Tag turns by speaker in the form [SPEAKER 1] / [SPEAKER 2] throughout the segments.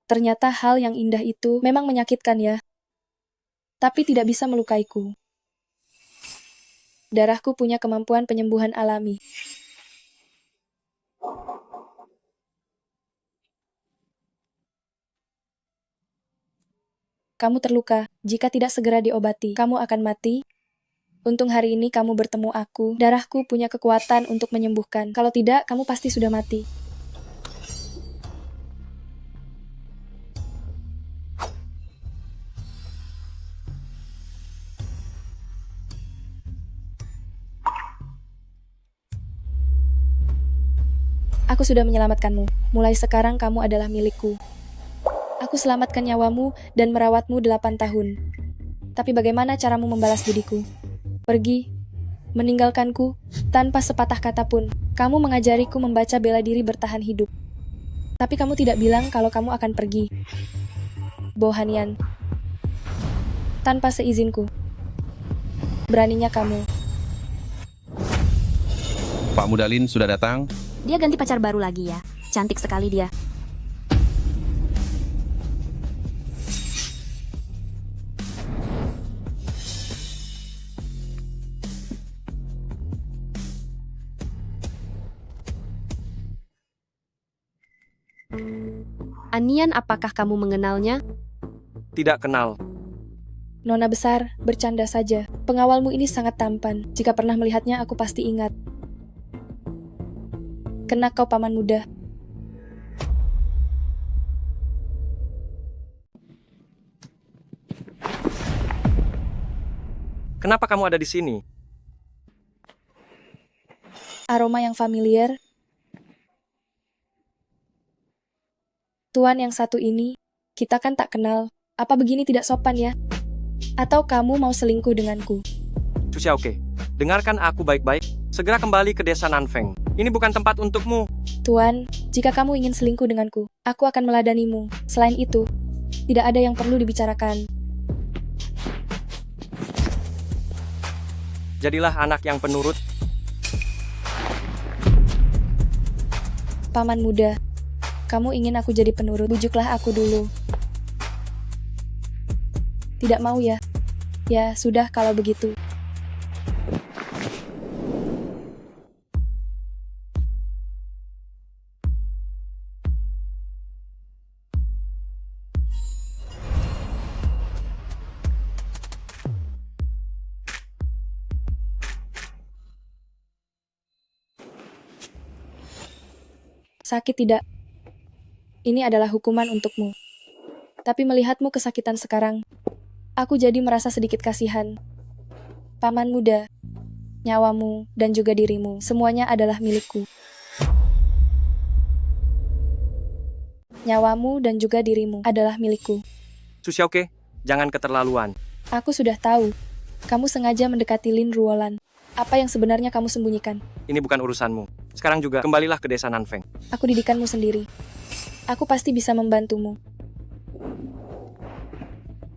[SPEAKER 1] Ternyata hal yang indah itu memang menyakitkan ya. Tapi tidak bisa melukaiku. Darahku punya kemampuan penyembuhan alami. Kamu terluka. Jika tidak segera diobati, kamu akan mati. Untung hari ini kamu bertemu aku. Darahku punya kekuatan untuk menyembuhkan. Kalau tidak, kamu pasti sudah mati. Aku sudah menyelamatkanmu. Mulai sekarang kamu adalah milikku. Aku selamatkan nyawamu dan merawatmu 8 tahun. Tapi bagaimana caramu membalas budiku? Pergi, meninggalkanku, tanpa sepatah kata pun. Kamu mengajariku membaca bela diri bertahan hidup. Tapi kamu tidak bilang kalau kamu akan pergi. Bohanian. Tanpa seizinku. Beraninya kamu.
[SPEAKER 2] Pak Muda Lin sudah datang.
[SPEAKER 3] Dia ganti pacar baru lagi ya. Cantik sekali dia. Anian, apakah kamu mengenalnya?
[SPEAKER 4] Tidak kenal.
[SPEAKER 1] Nona besar, bercanda saja. Pengawalmu ini sangat tampan. Jika pernah melihatnya, aku pasti ingat. Kena kau, paman muda.
[SPEAKER 4] Kenapa kamu ada di sini?
[SPEAKER 1] Aroma yang familiar. Tuan yang satu ini, kita kan tak kenal. Apa begini tidak sopan ya? Atau kamu mau selingkuh denganku?
[SPEAKER 4] Chu Xiaoke, dengarkan aku baik-baik. Segera kembali ke desa Nanfeng. Ini bukan tempat untukmu.
[SPEAKER 1] Tuan, jika kamu ingin selingkuh denganku, aku akan meladanimu. Selain itu, tidak ada yang perlu dibicarakan.
[SPEAKER 4] Jadilah anak yang penurut.
[SPEAKER 1] Paman muda, kamu ingin aku jadi penurut, bujuklah aku dulu. Tidak mau ya? Ya, sudah kalau begitu. Sakit tidak? Ini adalah hukuman untukmu. Tapi melihatmu kesakitan sekarang, aku jadi merasa sedikit kasihan. Paman muda, nyawamu, dan juga dirimu, semuanya adalah milikku. Nyawamu dan juga dirimu adalah milikku.
[SPEAKER 4] Chu Xiaoke, jangan keterlaluan.
[SPEAKER 1] Aku sudah tahu, kamu sengaja mendekati Lin Ruolan. Apa yang sebenarnya kamu sembunyikan?
[SPEAKER 4] Ini bukan urusanmu. Sekarang juga kembalilah ke desa Nanfeng.
[SPEAKER 1] Aku didikanmu sendiri. Aku pasti bisa membantumu.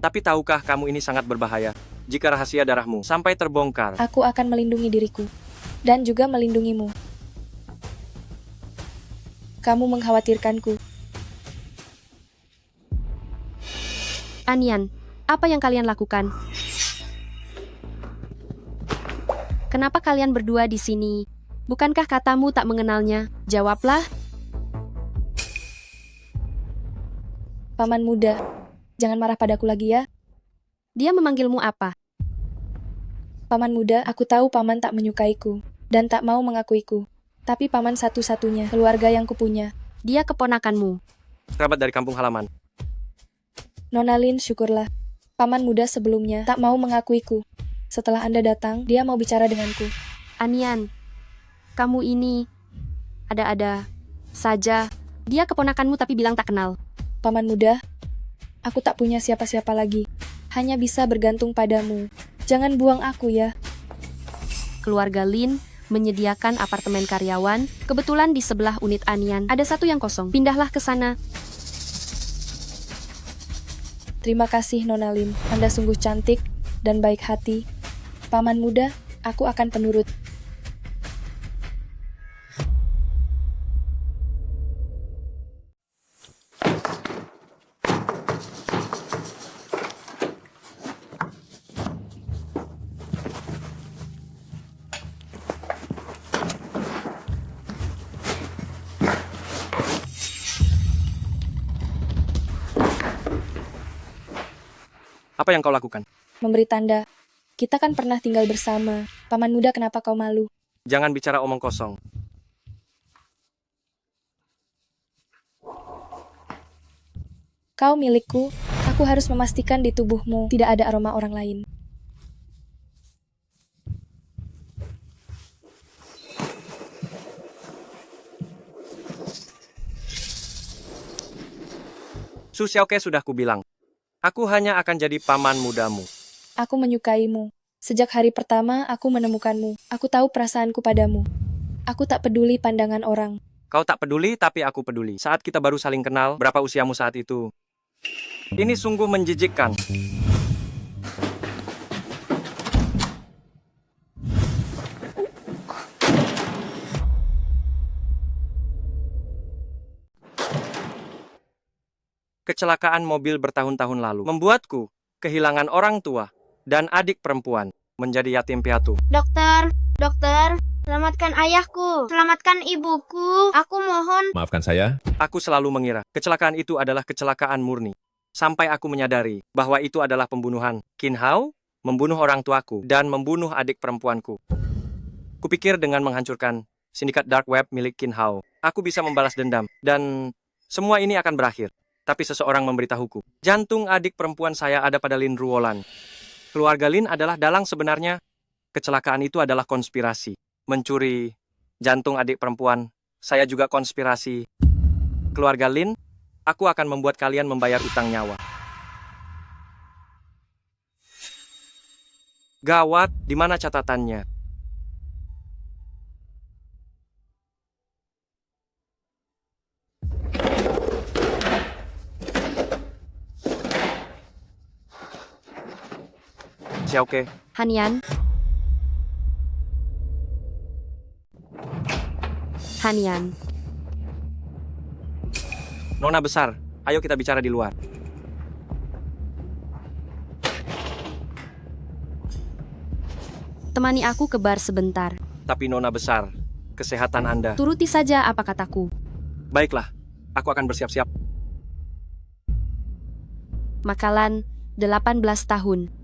[SPEAKER 4] Tapi tahukah kamu ini sangat berbahaya? Jika rahasia darahmu sampai terbongkar.
[SPEAKER 1] Aku akan melindungi diriku. Dan juga melindungimu. Kamu mengkhawatirkanku.
[SPEAKER 3] Anian, apa yang kalian lakukan? Kenapa kalian berdua di sini? Bukankah katamu tak mengenalnya? Jawablah.
[SPEAKER 1] Paman muda, jangan marah padaku lagi ya.
[SPEAKER 3] Dia memanggilmu apa?
[SPEAKER 1] Paman muda, aku tahu paman tak menyukaiku. Dan tak mau mengakuiku. Tapi paman satu-satunya keluarga yang kupunya.
[SPEAKER 3] Dia keponakanmu.
[SPEAKER 4] Kerabat dari kampung halaman.
[SPEAKER 1] Nona Lin, syukurlah. Paman muda sebelumnya tak mau mengakuiku. Setelah Anda datang, dia mau bicara denganku.
[SPEAKER 3] Anian, kamu ini ada-ada saja. Dia keponakanmu tapi bilang tak kenal.
[SPEAKER 1] Paman muda, aku tak punya siapa-siapa lagi. Hanya bisa bergantung padamu. Jangan buang aku ya.
[SPEAKER 3] Keluarga Lin menyediakan apartemen karyawan. Kebetulan di sebelah unit Anian ada satu yang kosong. Pindahlah ke sana.
[SPEAKER 1] Terima kasih Nona Lin. Anda sungguh cantik dan baik hati. Paman muda, aku akan penurut.
[SPEAKER 4] Apa yang kau lakukan?
[SPEAKER 1] Memberi tanda. Kita kan pernah tinggal bersama. Paman muda, kenapa kau malu?
[SPEAKER 4] Jangan bicara omong kosong.
[SPEAKER 1] Kau milikku. Aku harus memastikan di tubuhmu tidak ada aroma orang lain.
[SPEAKER 4] Su Xiaoke sudah kubilang. Aku hanya akan jadi paman mudamu.
[SPEAKER 1] Aku menyukaimu. Sejak hari pertama aku menemukanmu. Aku tahu perasaanku padamu. Aku tak peduli pandangan orang.
[SPEAKER 4] Kau tak peduli, tapi aku peduli. Saat kita baru saling kenal, berapa usiamu saat itu? Ini sungguh menjijikkan. Kecelakaan mobil bertahun-tahun lalu membuatku kehilangan orang tua dan adik perempuan menjadi yatim piatu.
[SPEAKER 5] Dokter, dokter, selamatkan ayahku, selamatkan ibuku. Aku mohon.
[SPEAKER 2] Maafkan saya.
[SPEAKER 4] Aku selalu mengira kecelakaan itu adalah kecelakaan murni. Sampai aku menyadari bahwa itu adalah pembunuhan. Qin Hao membunuh orang tuaku dan membunuh adik perempuanku. Kupikir dengan menghancurkan sindikat dark web milik Qin Hao, aku bisa membalas dendam dan semua ini akan berakhir. Tapi seseorang memberitahuku, jantung adik perempuan saya ada pada Lin Ruolan. Keluarga Lin adalah dalang sebenarnya. Kecelakaan itu adalah konspirasi. Mencuri jantung adik perempuan, saya juga konspirasi. Keluarga Lin, aku akan membuat kalian membayar utang nyawa. Gawat, di mana catatannya? Xiaoke,
[SPEAKER 3] Hanian. Hanian.
[SPEAKER 4] Nona besar, ayo kita bicara di luar.
[SPEAKER 3] Temani aku ke bar sebentar.
[SPEAKER 4] Tapi Nona besar, kesehatan Anda.
[SPEAKER 3] Turuti saja apa kataku.
[SPEAKER 4] Baiklah, aku akan bersiap-siap.
[SPEAKER 3] Makalan, 18 tahun.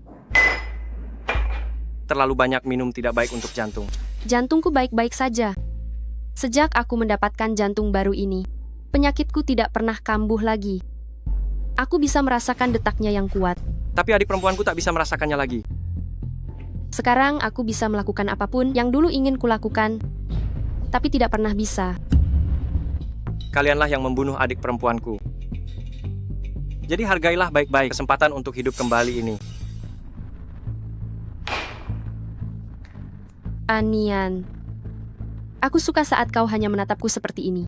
[SPEAKER 4] Terlalu banyak minum tidak baik untuk jantung.
[SPEAKER 3] Jantungku baik-baik saja. Sejak aku mendapatkan jantung baru ini, penyakitku tidak pernah kambuh lagi. Aku bisa merasakan detaknya yang kuat.
[SPEAKER 4] Tapi adik perempuanku tak bisa merasakannya lagi.
[SPEAKER 3] Sekarang aku bisa melakukan apapun yang dulu ingin kulakukan, tapi tidak pernah bisa.
[SPEAKER 4] Kalianlah yang membunuh adik perempuanku. Jadi hargailah baik-baik kesempatan untuk hidup kembali ini.
[SPEAKER 3] Anian. Aku suka saat kau hanya menatapku seperti ini.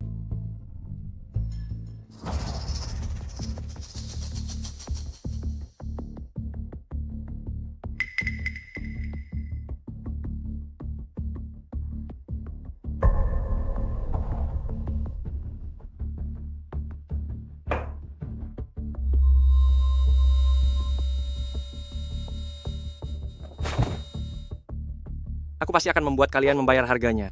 [SPEAKER 4] Aku pasti akan membuat kalian membayar harganya.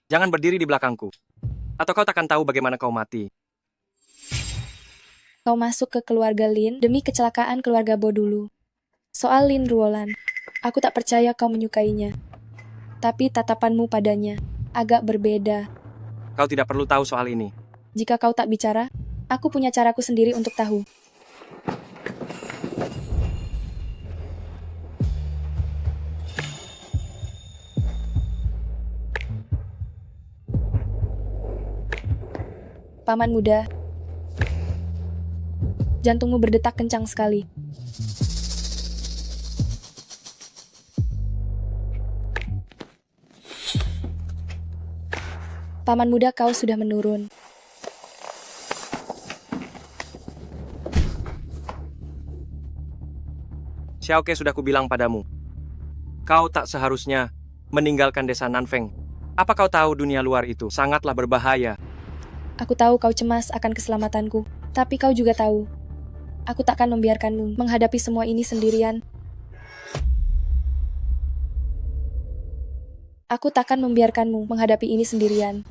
[SPEAKER 4] Jangan berdiri di belakangku. Atau kau takkan tahu bagaimana kau mati.
[SPEAKER 1] Kau masuk ke keluarga Lin demi kecelakaan keluarga Bo dulu. Soal Lin Ruolan, aku tak percaya kau menyukainya. Tapi tatapanmu padanya agak berbeda.
[SPEAKER 4] Kau tidak perlu tahu soal ini.
[SPEAKER 1] Jika kau tak bicara, aku punya caraku sendiri untuk tahu. Paman muda, jantungmu berdetak kencang sekali. Paman muda, kau sudah menurun.
[SPEAKER 4] Xiaoke sudah kubilang padamu. Kau tak seharusnya meninggalkan desa Nanfeng. Apa kau tahu dunia luar itu sangatlah berbahaya?
[SPEAKER 1] Aku tahu kau cemas akan keselamatanku, tapi kau juga tahu, aku takkan membiarkanmu menghadapi semua ini sendirian. Aku takkan membiarkanmu menghadapi ini sendirian.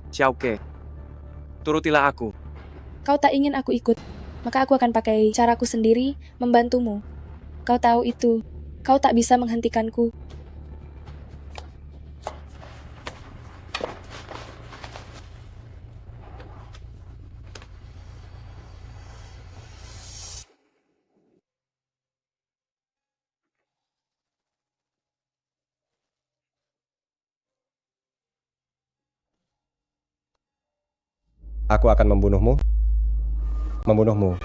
[SPEAKER 4] Xiaoke, turutilah aku.
[SPEAKER 1] Kau tak ingin aku ikut, maka aku akan pakai caraku sendiri membantumu. Kau tahu itu, kau tak bisa menghentikanku.
[SPEAKER 6] Aku akan membunuhmu. Membunuhmu.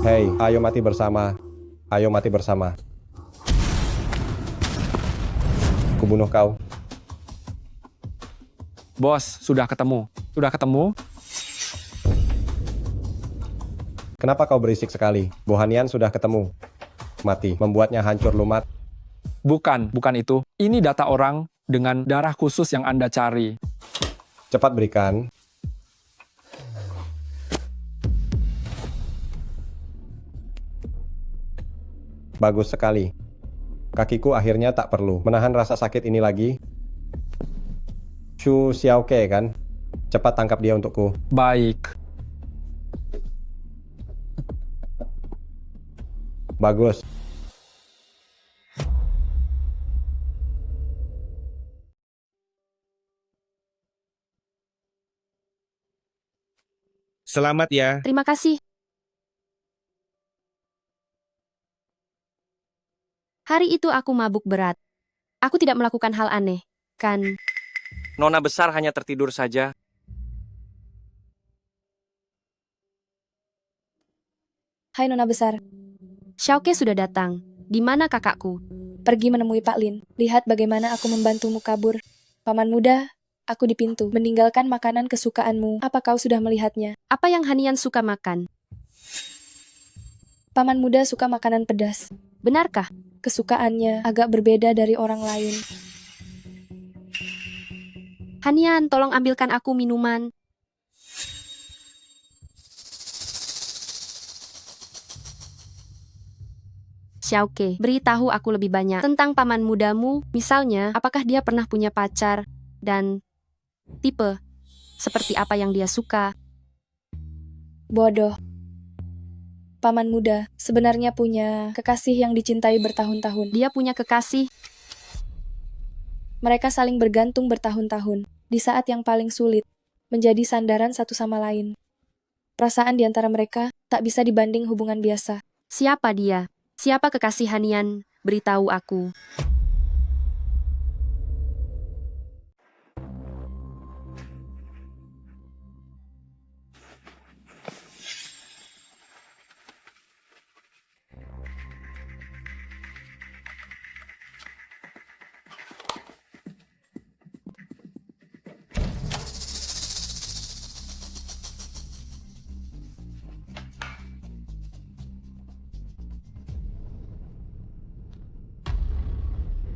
[SPEAKER 6] Hei, ayo mati bersama. Ayo mati bersama. Kubunuh kau.
[SPEAKER 7] Bos, sudah ketemu. Sudah ketemu?
[SPEAKER 6] Kenapa kau berisik sekali? Bohanian sudah ketemu. Mati, membuatnya hancur lumat.
[SPEAKER 7] Bukan itu. Ini data orang dengan darah khusus yang Anda cari.
[SPEAKER 6] Cepat berikan. Bagus sekali. Kakiku akhirnya tak perlu menahan rasa sakit ini lagi. Shu Xiaoke kan? Cepat tangkap dia untukku.
[SPEAKER 7] Baik.
[SPEAKER 6] Bagus.
[SPEAKER 8] Selamat ya.
[SPEAKER 3] Terima kasih. Hari itu aku mabuk berat. Aku tidak melakukan hal aneh, kan?
[SPEAKER 4] Nona besar hanya tertidur saja.
[SPEAKER 1] Hai Nona Besar,
[SPEAKER 3] Xiaoke sudah datang. Di mana kakakku?
[SPEAKER 1] pergi menemui Pak Lin. Lihat bagaimana aku membantumu kabur. Paman muda, aku di pintu, meninggalkan makanan kesukaanmu. Apa kau sudah melihatnya?
[SPEAKER 3] Apa yang Hanian suka makan?
[SPEAKER 1] Paman muda suka makanan pedas.
[SPEAKER 3] Benarkah?
[SPEAKER 1] Kesukaannya agak berbeda dari orang lain.
[SPEAKER 3] Hanian, tolong ambilkan aku minuman. Xiaoke, beritahu aku lebih banyak tentang paman mudamu. Misalnya, apakah dia pernah punya pacar? Dan tipe, seperti apa yang dia suka?
[SPEAKER 1] Bodoh. Paman muda sebenarnya punya kekasih yang dicintai bertahun-tahun.
[SPEAKER 3] Dia punya kekasih.
[SPEAKER 1] Mereka saling bergantung bertahun-tahun. Di saat yang paling sulit, menjadi sandaran satu sama lain. Perasaan di antara mereka tak bisa dibanding hubungan biasa.
[SPEAKER 3] Siapa dia? Siapa kekasih Hanian? Beritahu aku.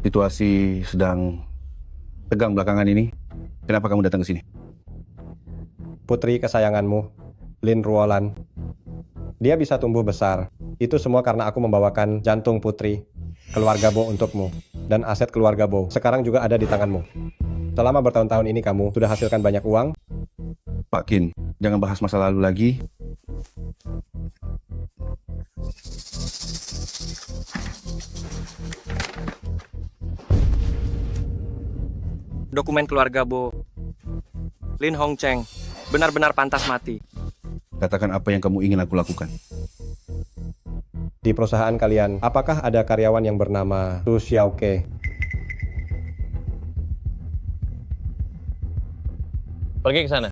[SPEAKER 2] Situasi sedang tegang belakangan ini. Kenapa kamu datang ke sini?
[SPEAKER 6] Putri kesayanganmu, Lin Ruolan. Dia bisa tumbuh besar. Itu semua karena aku membawakan jantung putri, keluarga Bo untukmu, dan aset keluarga Bo sekarang juga ada di tanganmu. Selama bertahun-tahun ini kamu sudah hasilkan banyak uang.
[SPEAKER 2] Pak Qin, jangan bahas masa lalu lagi.
[SPEAKER 4] Dokumen keluarga Bo. Lin Hongcheng, benar-benar pantas mati.
[SPEAKER 2] Katakan apa yang kamu ingin aku lakukan.
[SPEAKER 6] Di perusahaan kalian, apakah ada karyawan yang bernama Su Xiaoke?
[SPEAKER 8] Pergi ke sana.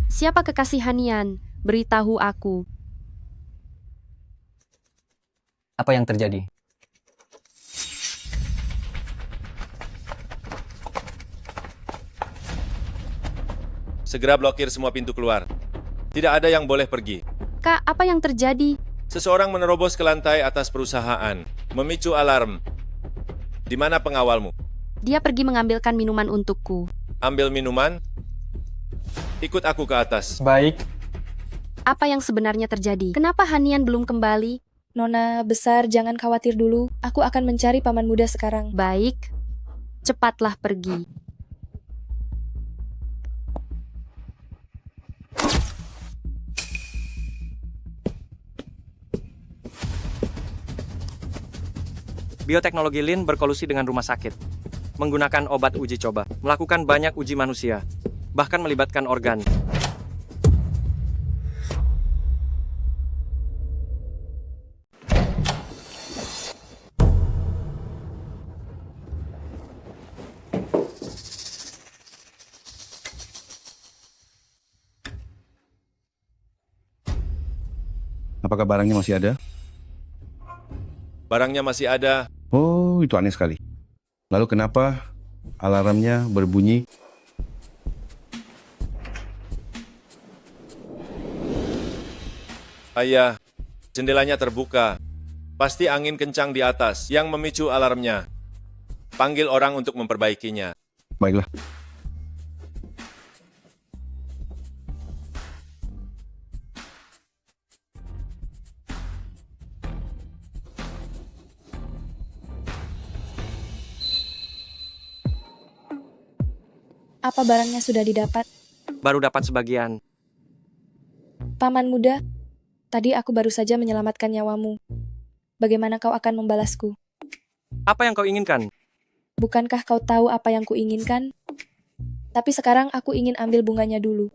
[SPEAKER 3] Siapa kekasih Hanian? Beritahu aku.
[SPEAKER 9] Apa yang terjadi?
[SPEAKER 10] Segera blokir semua pintu keluar. Tidak ada yang boleh pergi.
[SPEAKER 3] Kak, apa yang terjadi?
[SPEAKER 10] Seseorang menerobos ke lantai atas perusahaan, memicu alarm. Di mana pengawalmu?
[SPEAKER 3] Dia pergi mengambilkan minuman untukku.
[SPEAKER 10] Ambil minuman. Ikut aku ke atas.
[SPEAKER 7] Baik.
[SPEAKER 3] Apa yang sebenarnya terjadi? Kenapa Hanian belum kembali?
[SPEAKER 1] Nona besar, jangan khawatir dulu. Aku akan mencari paman muda sekarang.
[SPEAKER 3] Baik, cepatlah pergi.
[SPEAKER 4] Bioteknologi Lin berkolusi dengan rumah sakit, menggunakan obat uji coba, melakukan banyak uji manusia, bahkan melibatkan organ.
[SPEAKER 2] Apakah barangnya masih ada?
[SPEAKER 10] Barangnya masih ada.
[SPEAKER 2] Oh, itu aneh sekali. Lalu kenapa alarmnya berbunyi?
[SPEAKER 10] Ayah, jendelanya terbuka. Pasti angin kencang di atas yang memicu alarmnya. Panggil orang untuk memperbaikinya.
[SPEAKER 2] Baiklah.
[SPEAKER 1] Apa barangnya sudah didapat?
[SPEAKER 4] Baru dapat sebagian.
[SPEAKER 1] Paman muda, tadi aku baru saja menyelamatkan nyawamu. Bagaimana kau akan membalasku?
[SPEAKER 4] Apa yang kau inginkan?
[SPEAKER 1] Bukankah kau tahu apa yang kuinginkan? Tapi sekarang aku ingin ambil bunganya dulu.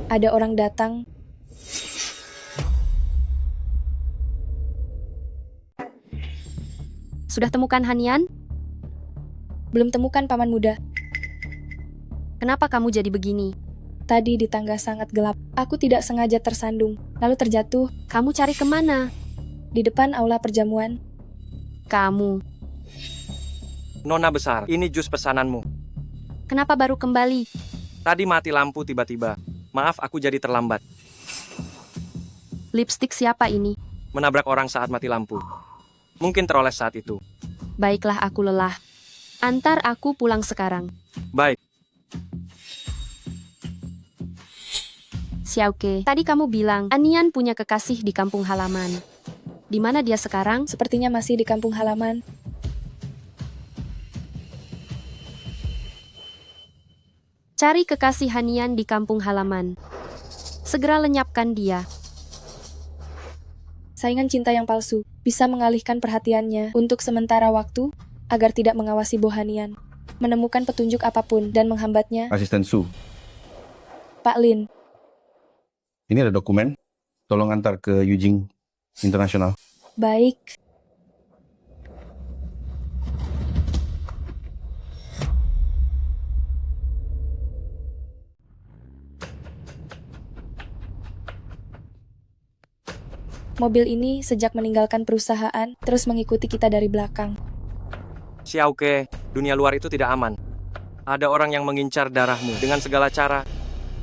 [SPEAKER 1] Ada orang datang.
[SPEAKER 3] Sudah temukan Hanian?
[SPEAKER 1] Belum temukan paman muda.
[SPEAKER 3] Kenapa kamu jadi begini?
[SPEAKER 1] Tadi di tangga sangat gelap. Aku tidak sengaja tersandung, lalu terjatuh
[SPEAKER 3] Kamu cari kemana?
[SPEAKER 1] di depan aula perjamuan.
[SPEAKER 3] Kamu.
[SPEAKER 4] Nona besar, ini jus pesananmu.
[SPEAKER 3] Kenapa baru kembali?
[SPEAKER 4] Tadi mati lampu tiba-tiba. Maaf, aku jadi terlambat.
[SPEAKER 3] Lipstik siapa ini?
[SPEAKER 4] Menabrak orang saat mati lampu. Mungkin teroles saat itu.
[SPEAKER 3] Baiklah, aku lelah. Antar aku pulang sekarang.
[SPEAKER 4] Baik.
[SPEAKER 3] Xiaoke, tadi kamu bilang Anian punya kekasih di kampung halaman. Di mana dia sekarang?
[SPEAKER 1] Sepertinya masih di kampung halaman.
[SPEAKER 3] Cari kekasih Hanian di kampung halaman. Segera lenyapkan dia.
[SPEAKER 1] Saingan cinta yang palsu bisa mengalihkan perhatiannya untuk sementara waktu agar tidak mengawasi Bohanian, menemukan petunjuk apapun dan menghambatnya.
[SPEAKER 2] Asisten Su,
[SPEAKER 1] Pak Lin,
[SPEAKER 2] ini ada dokumen. Tolong antar ke Yujing Internasional.
[SPEAKER 1] baik. Mobil ini sejak meninggalkan perusahaan terus mengikuti kita dari belakang.
[SPEAKER 4] Xiaoke, dunia luar itu tidak aman. Ada orang yang mengincar darahmu dengan segala cara.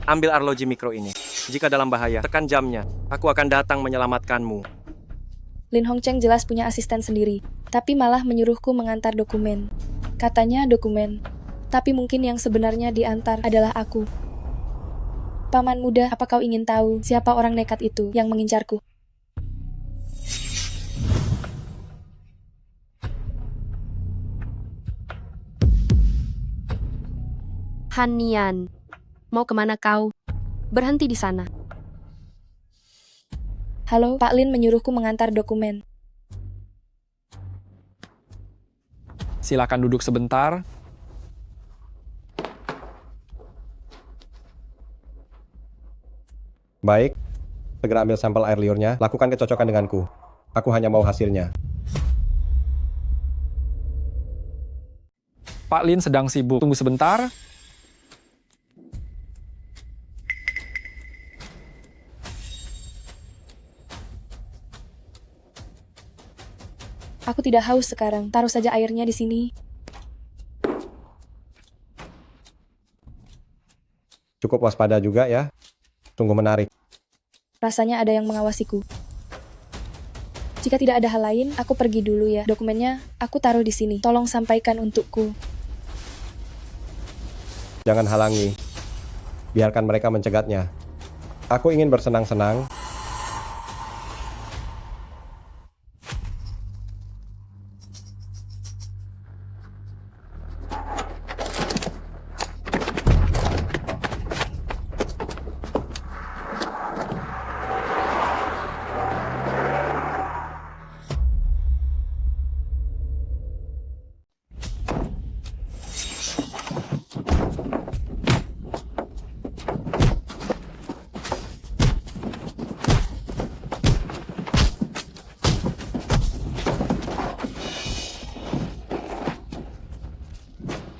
[SPEAKER 4] Ambil arloji mikro ini. Jika dalam bahaya, tekan jamnya. Aku akan datang menyelamatkanmu.
[SPEAKER 1] Lin Hongcheng jelas punya asisten sendiri, tapi malah menyuruhku mengantar dokumen. Katanya dokumen, tapi mungkin yang sebenarnya diantar adalah aku. Paman muda, apa kau ingin tahu siapa orang nekat itu yang mengincarku?
[SPEAKER 3] Hanian, mau kemana kau? Berhenti di sana.
[SPEAKER 1] Halo, Pak Lin menyuruhku mengantar dokumen.
[SPEAKER 7] Silakan duduk sebentar.
[SPEAKER 6] Baik, segera ambil sampel air liurnya, lakukan kecocokan denganku. Aku hanya mau hasilnya.
[SPEAKER 7] Pak Lin sedang sibuk. Tunggu sebentar.
[SPEAKER 1] Aku tidak haus sekarang. Taruh saja airnya di sini.
[SPEAKER 6] Cukup waspada juga ya. Sungguh menarik.
[SPEAKER 1] Rasanya ada yang mengawasiku. Jika tidak ada hal lain, aku pergi dulu ya. Dokumennya aku taruh di sini. Tolong sampaikan untukku.
[SPEAKER 6] Jangan halangi. Biarkan mereka mencegatnya. Aku ingin bersenang-senang.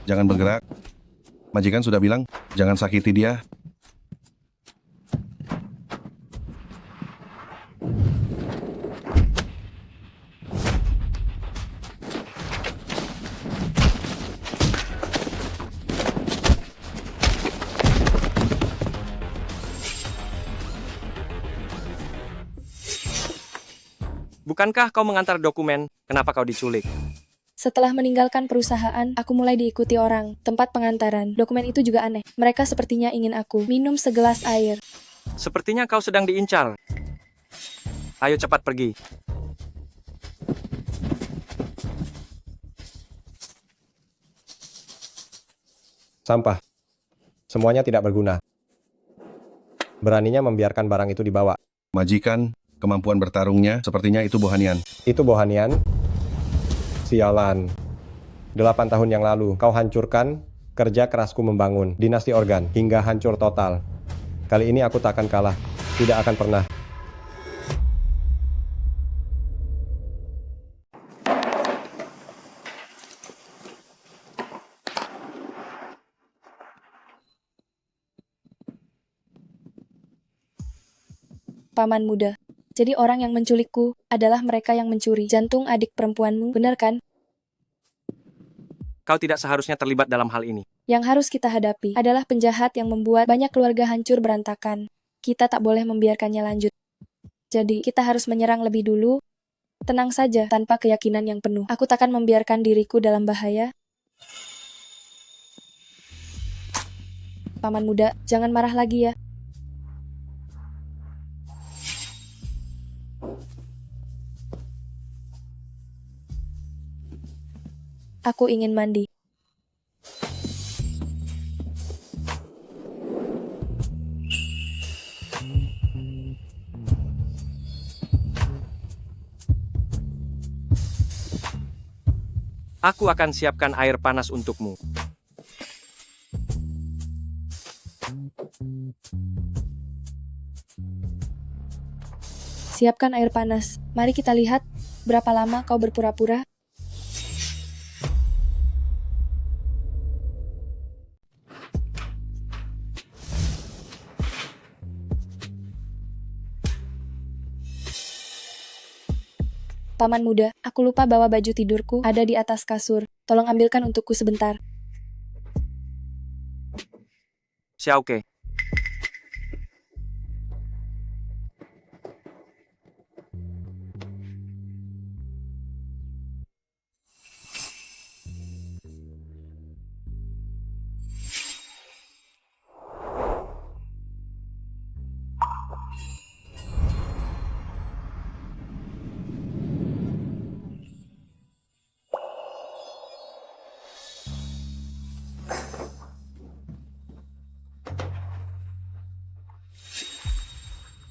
[SPEAKER 2] Jangan bergerak. Majikan sudah bilang, jangan sakiti dia.
[SPEAKER 4] Bukankah kau mengantar dokumen? Kenapa kau diculik?
[SPEAKER 1] Setelah meninggalkan perusahaan, aku mulai diikuti orang. Tempat pengantaran. Dokumen itu juga aneh. Mereka sepertinya ingin aku minum segelas air.
[SPEAKER 4] Sepertinya kau sedang diincar. Ayo cepat pergi.
[SPEAKER 6] Sampah. Semuanya tidak berguna. Beraninya membiarkan barang itu dibawa.
[SPEAKER 2] Majikan, kemampuan bertarungnya, sepertinya itu Bohanian.
[SPEAKER 6] Itu Bohanian? Sialan. 8 tahun yang lalu, kau hancurkan kerja kerasku membangun dinasti organ hingga hancur total. Kali ini aku tak akan kalah. Tidak akan pernah.
[SPEAKER 1] Paman muda. Jadi orang yang menculikku adalah mereka yang mencuri jantung adik perempuanmu, benar kan?
[SPEAKER 4] Kau tidak seharusnya terlibat dalam hal ini.
[SPEAKER 1] Yang harus kita hadapi adalah penjahat yang membuat banyak keluarga hancur berantakan. Kita tak boleh membiarkannya lanjut. Jadi, kita harus menyerang lebih dulu. Tenang saja, tanpa keyakinan yang penuh. Aku takkan membiarkan diriku dalam bahaya. Paman muda, jangan marah lagi ya. Aku ingin mandi.
[SPEAKER 4] Aku akan siapkan air panas untukmu.
[SPEAKER 1] Siapkan air panas. Mari kita lihat berapa lama kau berpura-pura. Paman muda, aku lupa bawa baju tidurku ada di atas kasur. Tolong ambilkan untukku sebentar.
[SPEAKER 4] Xiaoke.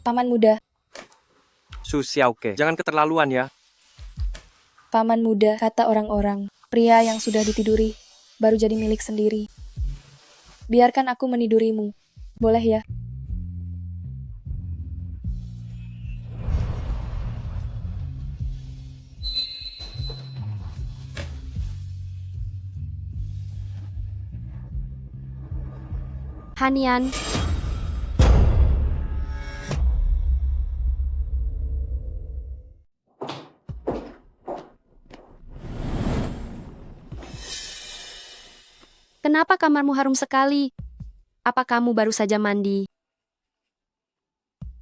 [SPEAKER 1] Paman muda,
[SPEAKER 4] Su Xiaoke. Jangan keterlaluan ya.
[SPEAKER 1] paman muda, kata orang-orang. Pria yang sudah ditiduri, baru jadi milik sendiri. Biarkan aku menidurimu. Boleh ya?
[SPEAKER 3] Hanian, Kenapa kamarmu harum sekali? Apa kamu baru saja mandi?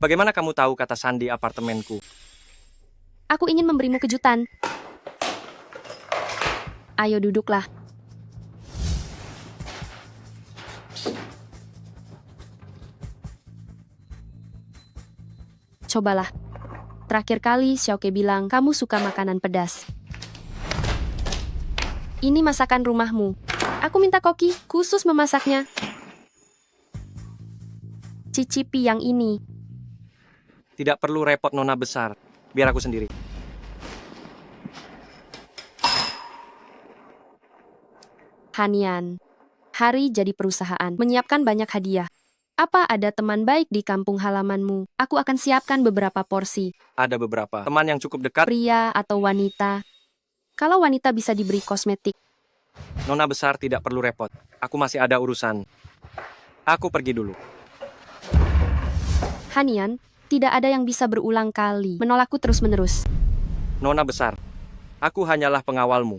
[SPEAKER 4] Bagaimana kamu tahu kata sandi apartemenku?
[SPEAKER 3] Aku ingin memberimu kejutan. Ayo duduklah. Cobalah. Terakhir kali Xiaoke bilang kamu suka makanan pedas. Ini masakan rumahmu. Aku minta koki khusus memasaknya. Cicipi yang ini.
[SPEAKER 4] Tidak perlu repot nona besar. Biar aku sendiri.
[SPEAKER 3] Hanian. Hari jadi perusahaan. Menyiapkan banyak hadiah. Apa ada teman baik di kampung halamanmu? Aku akan siapkan beberapa porsi.
[SPEAKER 4] Ada beberapa teman yang cukup dekat.
[SPEAKER 3] Pria atau wanita. Kalau wanita bisa diberi kosmetik.
[SPEAKER 4] Nona besar tidak perlu repot. Aku masih ada urusan. Aku pergi dulu.
[SPEAKER 3] Hanian, tidak ada yang bisa berulang kali menolakku terus-menerus.
[SPEAKER 4] Nona besar, aku hanyalah pengawalmu.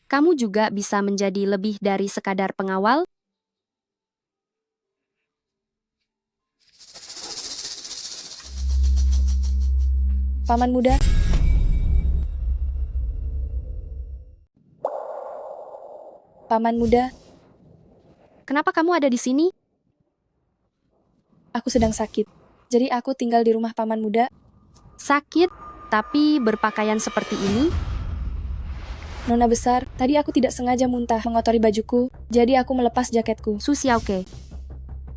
[SPEAKER 3] Kamu juga bisa menjadi lebih dari sekadar pengawal?
[SPEAKER 1] Paman muda, Paman muda,
[SPEAKER 3] Kenapa kamu ada di sini?
[SPEAKER 1] aku sedang sakit. Jadi aku tinggal di rumah paman muda.
[SPEAKER 3] Sakit, tapi berpakaian seperti ini?
[SPEAKER 1] Nona besar, tadi aku tidak sengaja muntah mengotori bajuku, jadi aku melepas jaketku.
[SPEAKER 3] Su Xiaoke,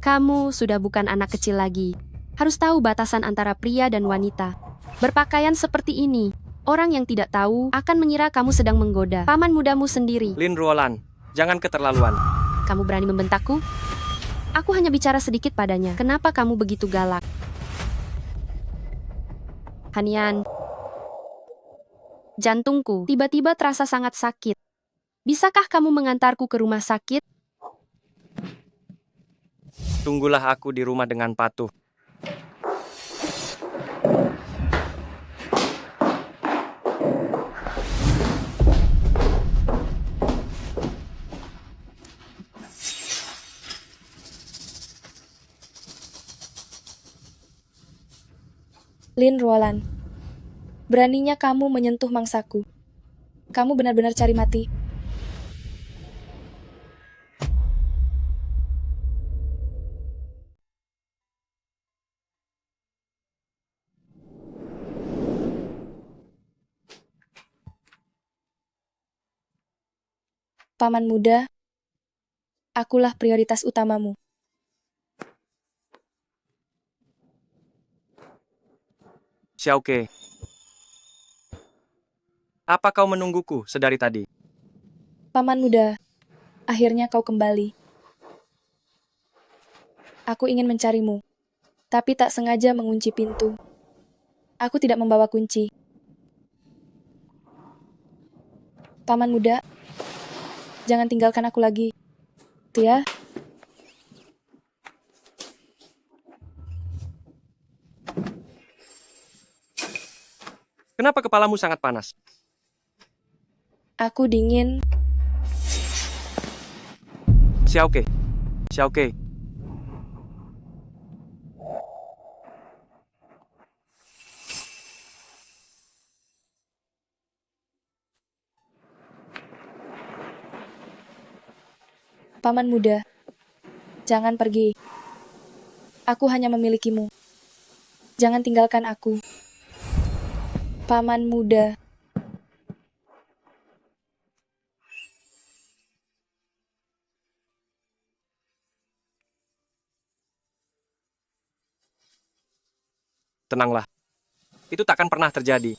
[SPEAKER 3] kamu sudah bukan anak kecil lagi. Harus tahu batasan antara pria dan wanita. Berpakaian seperti ini, orang yang tidak tahu akan mengira kamu sedang menggoda paman mudamu sendiri.
[SPEAKER 4] Lin Ruolan, jangan keterlaluan.
[SPEAKER 3] Kamu berani membentakku? Aku hanya bicara sedikit padanya. Kenapa kamu begitu galak? Hanian, jantungku tiba-tiba terasa sangat sakit. Bisakah kamu mengantarku ke rumah sakit?
[SPEAKER 4] Tunggulah aku di rumah dengan patuh.
[SPEAKER 1] Lin Ruolan, beraninya kamu menyentuh mangsaku. Kamu benar-benar cari mati. Paman muda, akulah prioritas utamamu.
[SPEAKER 4] Xiaoke, apa kau menungguku sedari tadi?
[SPEAKER 1] Paman muda, akhirnya kau kembali. Aku ingin mencarimu, tapi tak sengaja mengunci pintu. Aku tidak membawa kunci. Paman muda, jangan tinggalkan aku lagi. Tia,
[SPEAKER 4] Kenapa kepalamu sangat panas?
[SPEAKER 1] aku dingin.
[SPEAKER 4] Xiaoke, Xiaoke,
[SPEAKER 1] Paman muda, jangan pergi. Aku hanya memilikimu. Jangan tinggalkan aku. Paman muda,
[SPEAKER 4] tenanglah. Itu takkan pernah terjadi.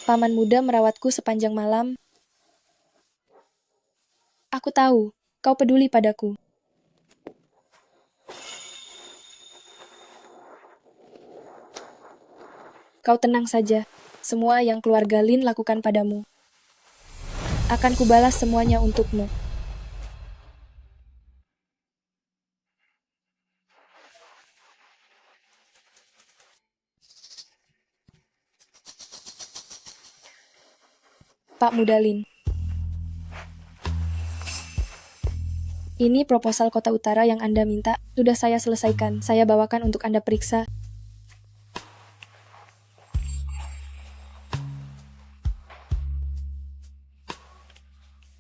[SPEAKER 1] paman muda merawatku sepanjang malam. Aku tahu, kau peduli padaku. Kau tenang saja. Semua yang keluarga Lin lakukan padamu akan kubalas semuanya untukmu. Pak Muda Lin. Ini proposal Kota Utara yang Anda minta. Sudah saya selesaikan. Saya bawakan untuk Anda periksa.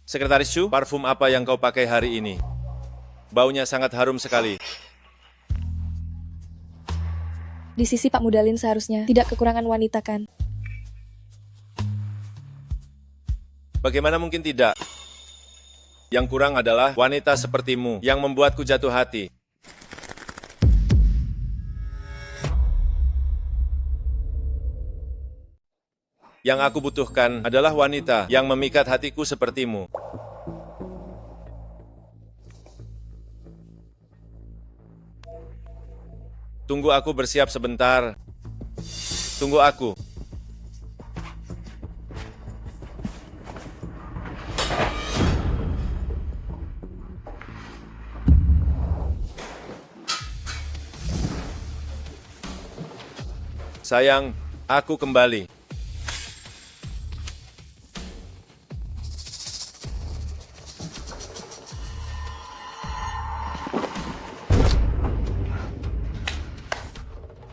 [SPEAKER 10] Sekretaris Shu, parfum apa yang kau pakai hari ini? Baunya sangat harum sekali.
[SPEAKER 1] Di sisi Pak Muda Lin seharusnya tidak kekurangan wanita kan?
[SPEAKER 10] Bagaimana mungkin tidak? Yang kurang adalah wanita sepertimu yang membuatku jatuh hati. Yang aku butuhkan adalah wanita yang memikat hatiku sepertimu. Tunggu aku bersiap sebentar. Tunggu aku. Sayang, aku kembali.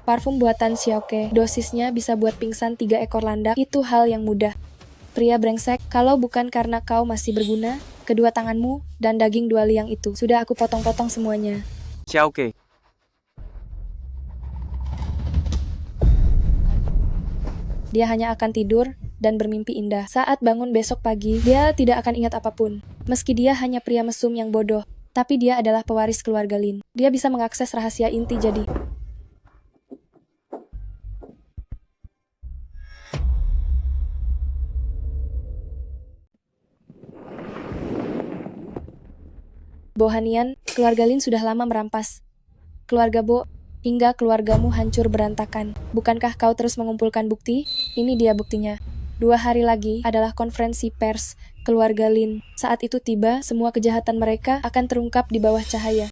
[SPEAKER 1] Parfum buatan Xiaoke, dosisnya bisa buat pingsan 3 ekor landak, itu hal yang mudah. Pria brengsek, kalau bukan karena kau masih berguna, kedua tanganmu, dan daging 2 liang itu, sudah aku potong-potong semuanya.
[SPEAKER 4] Xiaoke,
[SPEAKER 1] Dia hanya akan tidur, dan bermimpi indah. Saat bangun besok pagi, dia tidak akan ingat apapun. Meski dia hanya pria mesum yang bodoh, tapi dia adalah pewaris keluarga Lin. Dia bisa mengakses rahasia inti jadi. Bohanian, keluarga Lin sudah lama merampas. Keluarga Bo, hingga keluargamu hancur berantakan. Bukankah kau terus mengumpulkan bukti? Ini dia buktinya. 2 hari lagi adalah konferensi pers keluarga Lin. Saat itu tiba, semua kejahatan mereka akan terungkap di bawah cahaya.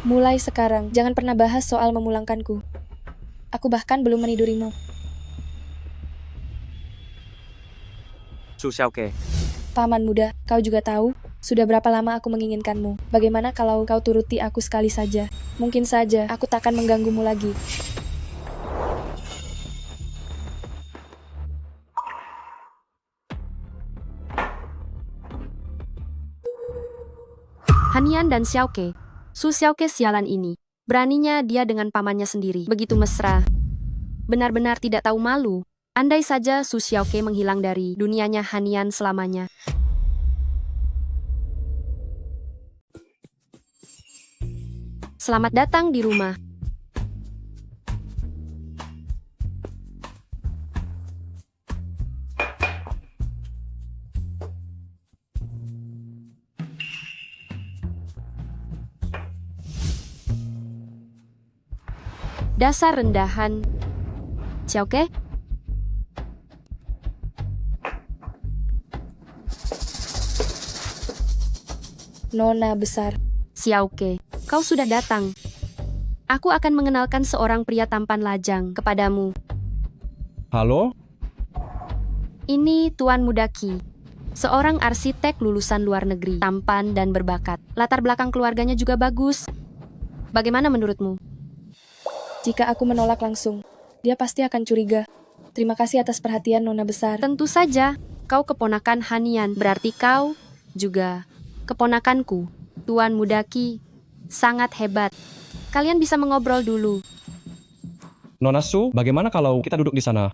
[SPEAKER 1] Mulai sekarang, jangan pernah bahas soal memulangkanku. Aku bahkan belum menidurimu.
[SPEAKER 4] Su Xiaoke.
[SPEAKER 1] Paman muda, kau juga tahu, sudah berapa lama aku menginginkanmu. Bagaimana kalau kau turuti aku sekali saja? Mungkin saja aku takkan mengganggumu lagi.
[SPEAKER 3] Hanian dan Xiaoke. Su Xiaoke sialan ini. Beraninya dia dengan pamannya sendiri. Begitu mesra. Benar-benar tidak tahu malu. Andai saja Su Xiaoke menghilang dari dunianya Hanian selamanya. Selamat datang di rumah. Dasar rendahan. Xiaoke?
[SPEAKER 1] Nona besar.
[SPEAKER 3] Xiaoke, kau sudah datang. Aku akan mengenalkan seorang pria tampan lajang kepadamu.
[SPEAKER 7] Halo?
[SPEAKER 3] Ini Tuan Mudaki. Seorang arsitek lulusan luar negeri, tampan dan berbakat. Latar belakang keluarganya juga bagus. Bagaimana menurutmu?
[SPEAKER 1] Jika aku menolak langsung, dia pasti akan curiga. Terima kasih atas perhatian Nona besar.
[SPEAKER 3] Tentu saja, kau keponakan Hanian, berarti kau juga keponakanku. Tuan Mudaki sangat hebat. Kalian bisa mengobrol dulu.
[SPEAKER 8] Nona Su, bagaimana kalau kita duduk di sana?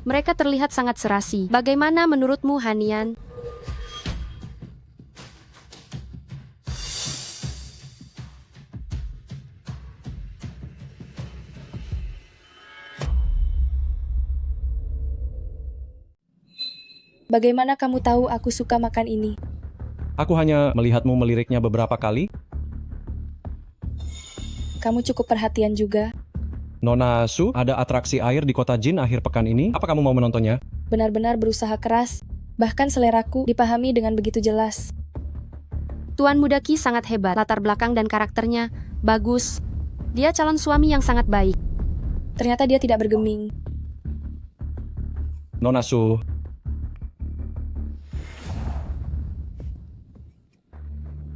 [SPEAKER 3] Mereka terlihat sangat serasi. Bagaimana menurutmu, Hanian?
[SPEAKER 1] Bagaimana kamu tahu aku suka makan ini?
[SPEAKER 8] Aku hanya melihatmu meliriknya beberapa kali.
[SPEAKER 1] Kamu cukup perhatian juga.
[SPEAKER 8] Nona Su, ada atraksi air di kota Jin akhir pekan ini. Apa kamu mau menontonnya?
[SPEAKER 1] Benar-benar berusaha keras. Bahkan seleraku dipahami dengan begitu jelas.
[SPEAKER 3] Tuan Muda Qi sangat hebat, latar belakang dan karakternya bagus. Dia calon suami yang sangat baik.
[SPEAKER 1] Ternyata dia tidak bergeming.
[SPEAKER 8] Nona Su,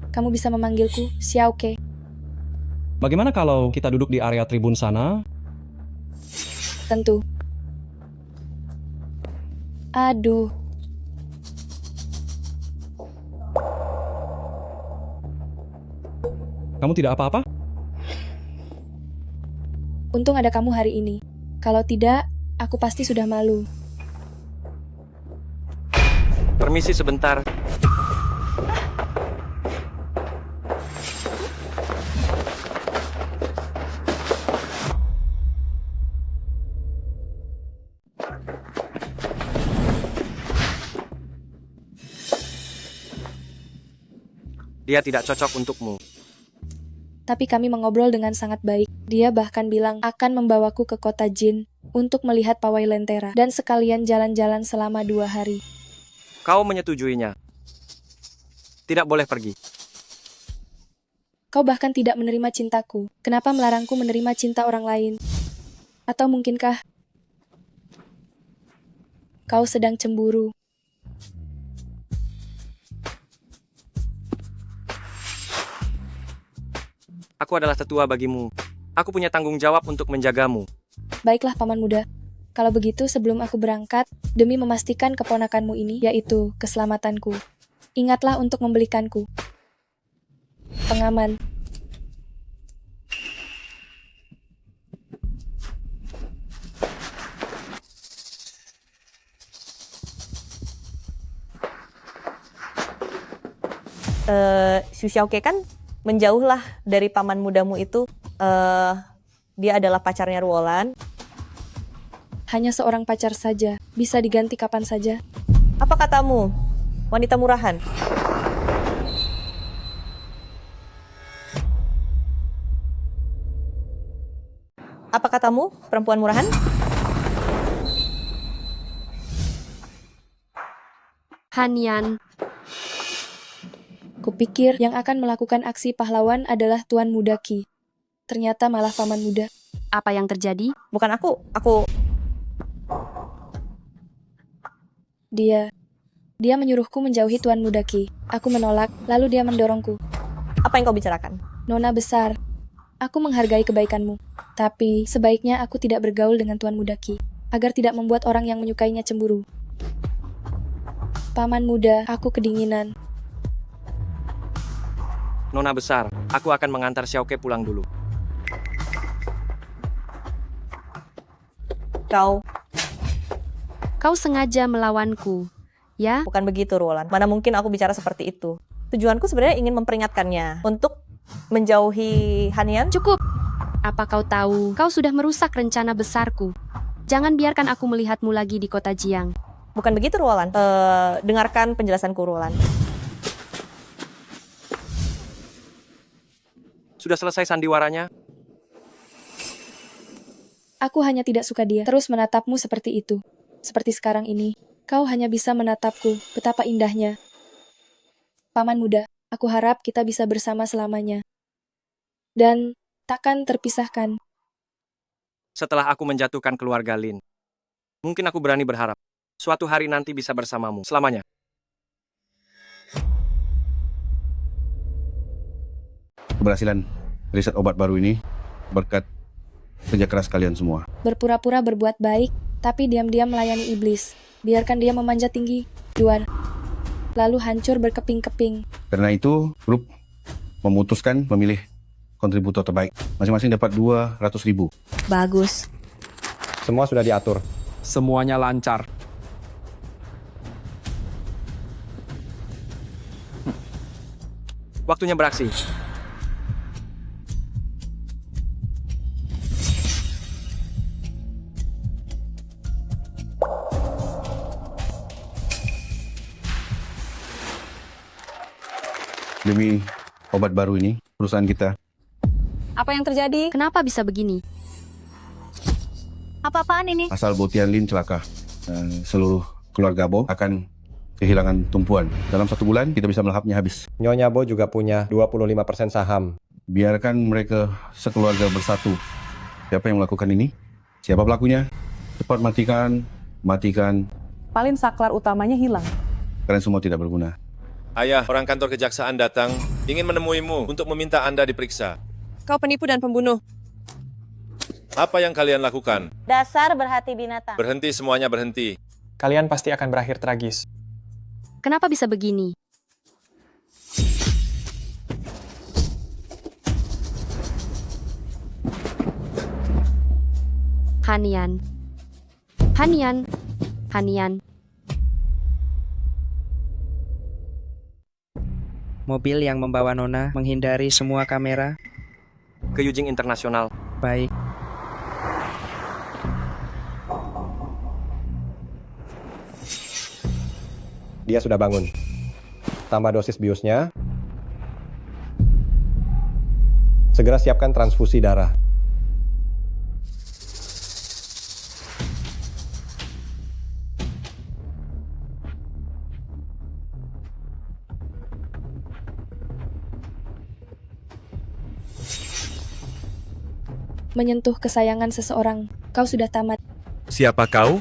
[SPEAKER 1] Kamu bisa memanggilku Xiaoke.
[SPEAKER 8] bagaimana kalau kita duduk di area tribun sana?
[SPEAKER 1] Tentu. Aduh.
[SPEAKER 8] Kamu tidak apa-apa?
[SPEAKER 1] Untung ada kamu hari ini. Kalau tidak, aku pasti sudah malu.
[SPEAKER 4] Permisi sebentar. Dia tidak cocok untukmu.
[SPEAKER 1] Tapi kami mengobrol dengan sangat baik. Dia bahkan bilang akan membawaku ke kota Jin untuk melihat pawai lentera dan sekalian jalan-jalan selama 2 hari.
[SPEAKER 4] Kau menyetujuinya. Tidak boleh pergi.
[SPEAKER 1] Kau bahkan tidak menerima cintaku. Kenapa melarangku menerima cinta orang lain? Atau mungkinkah kau sedang cemburu?
[SPEAKER 4] Aku adalah tetua bagimu. Aku punya tanggung jawab untuk menjagamu.
[SPEAKER 1] Baiklah, Paman Muda. Kalau begitu, sebelum aku berangkat, demi memastikan keponakanmu ini, yaitu keselamatanku, ingatlah untuk membelikanku pengaman.
[SPEAKER 11] Xu Xiaoke kan menjauhlah dari paman mudamu itu. Dia adalah pacarnya Ruolan.
[SPEAKER 1] Hanya seorang pacar saja, bisa diganti kapan saja.
[SPEAKER 11] Apa katamu, wanita murahan? Apa katamu, perempuan murahan?
[SPEAKER 3] Hanian,
[SPEAKER 1] Kupikir yang akan melakukan aksi pahlawan adalah Tuan Muda Qi. Ternyata malah Paman Muda.
[SPEAKER 3] apa yang terjadi?
[SPEAKER 11] Bukan aku.
[SPEAKER 1] Dia menyuruhku menjauhi Tuan Muda Qi. Aku menolak, lalu dia mendorongku.
[SPEAKER 11] Apa yang kau bicarakan?
[SPEAKER 1] Nona besar, aku menghargai kebaikanmu. Tapi sebaiknya aku tidak bergaul dengan Tuan Muda Qi, agar tidak membuat orang yang menyukainya cemburu. Paman Muda, aku kedinginan.
[SPEAKER 4] Nona besar, aku akan mengantar Xiaoke pulang dulu.
[SPEAKER 3] Kau sengaja melawanku, ya?
[SPEAKER 11] Bukan begitu, Ruolan. Mana mungkin aku bicara seperti itu. Tujuanku sebenarnya ingin memperingatkannya untuk menjauhi Hanian.
[SPEAKER 3] Cukup. Apa kau tahu, kau sudah merusak rencana besarku. Jangan biarkan aku melihatmu lagi di kota Jiang.
[SPEAKER 11] Bukan begitu, Ruolan. Dengarkan penjelasanku, Ruolan.
[SPEAKER 4] Sudah selesai sandiwaranya?
[SPEAKER 1] Aku hanya tidak suka dia terus menatapmu seperti itu. Seperti sekarang ini, kau hanya bisa menatapku, betapa indahnya. Paman Muda, aku harap kita bisa bersama selamanya. Dan takkan terpisahkan.
[SPEAKER 4] Setelah aku menjatuhkan keluarga Lin, mungkin aku berani berharap suatu hari nanti bisa bersamamu selamanya.
[SPEAKER 2] Keberhasilan riset obat baru ini berkat kerja keras kalian semua.
[SPEAKER 1] Berpura-pura berbuat baik, tapi diam-diam melayani iblis. Biarkan dia memanjat tinggi, lalu hancur berkeping-keping.
[SPEAKER 2] Karena itu, grup memutuskan memilih kontributor terbaik. Masing-masing dapat 200.000.
[SPEAKER 11] Bagus.
[SPEAKER 6] Semua sudah diatur.
[SPEAKER 7] Semuanya lancar.
[SPEAKER 4] Waktunya beraksi.
[SPEAKER 2] Demi obat baru ini, perusahaan kita
[SPEAKER 11] Apa yang terjadi?
[SPEAKER 3] Kenapa bisa begini?
[SPEAKER 5] Apa-apaan ini?
[SPEAKER 2] asal Bo Tianlin celaka. Seluruh keluarga Bo akan kehilangan tumpuan. Dalam 1 bulan kita bisa melahapnya habis.
[SPEAKER 6] Nyonya Bo juga punya 25% saham.
[SPEAKER 2] Biarkan mereka sekeluarga bersatu. Siapa yang melakukan ini? Siapa pelakunya? Cepat matikan.
[SPEAKER 11] Paling saklar utamanya hilang.
[SPEAKER 2] Kalian semua tidak berguna.
[SPEAKER 10] Ayah, orang kantor kejaksaan datang, ingin menemuimu untuk meminta Anda diperiksa.
[SPEAKER 11] Kau penipu dan pembunuh.
[SPEAKER 10] Apa yang kalian lakukan?
[SPEAKER 5] Dasar berhati binatang.
[SPEAKER 10] Berhenti, semuanya berhenti.
[SPEAKER 7] Kalian pasti akan berakhir tragis.
[SPEAKER 3] Kenapa bisa begini? Hanian.
[SPEAKER 12] Mobil yang membawa Nona menghindari semua kamera.
[SPEAKER 4] Ke Yujing Internasional.
[SPEAKER 12] Baik.
[SPEAKER 6] Dia sudah bangun. Tambah dosis biusnya. Segera siapkan transfusi darah.
[SPEAKER 1] Menyentuh kesayangan seseorang, kau sudah tamat.
[SPEAKER 10] Siapa kau?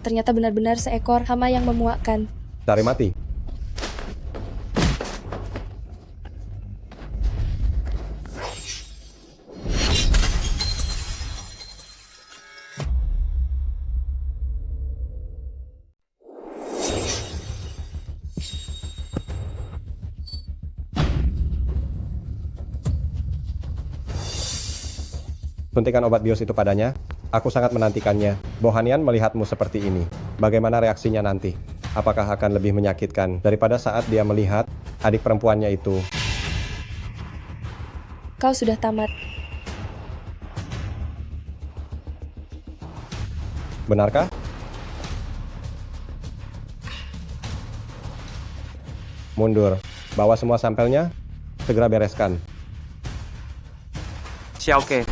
[SPEAKER 1] Ternyata benar-benar seekor hama yang memuakkan.
[SPEAKER 6] Cari mati. Suntikan obat bios itu padanya. Aku sangat menantikannya. Bohanian melihatmu seperti ini. Bagaimana reaksinya nanti? Apakah akan lebih menyakitkan daripada saat dia melihat adik perempuannya itu?
[SPEAKER 1] Kau sudah tamat.
[SPEAKER 6] Benarkah? Mundur. Bawa semua sampelnya. Segera bereskan.
[SPEAKER 4] Xiaoke.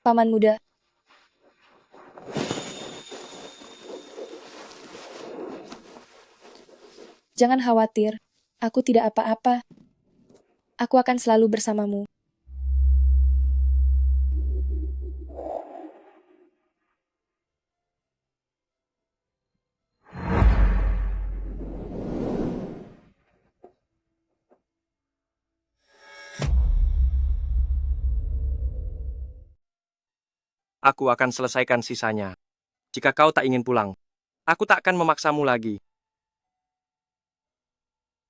[SPEAKER 1] Paman muda. Jangan khawatir, aku tidak apa-apa. Aku akan selalu bersamamu.
[SPEAKER 4] Aku akan selesaikan sisanya. Jika kau tak ingin pulang, aku tak akan memaksamu lagi.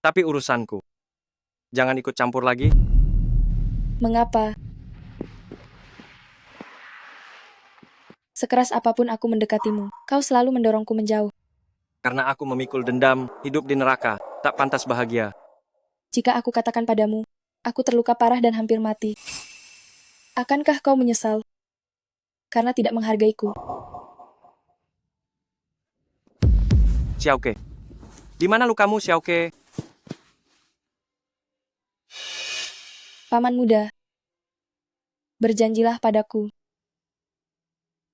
[SPEAKER 4] Tapi urusanku. Jangan ikut campur lagi.
[SPEAKER 1] Mengapa? Sekeras apapun aku mendekatimu, kau selalu mendorongku menjauh.
[SPEAKER 4] Karena aku memikul dendam, hidup di neraka, tak pantas bahagia.
[SPEAKER 1] Jika aku katakan padamu, aku terluka parah dan hampir mati. Akankah kau menyesal? Karena tidak menghargaiku.
[SPEAKER 4] Xiaoke. Di mana lukamu, Xiaoke?
[SPEAKER 1] Paman muda, berjanjilah padaku.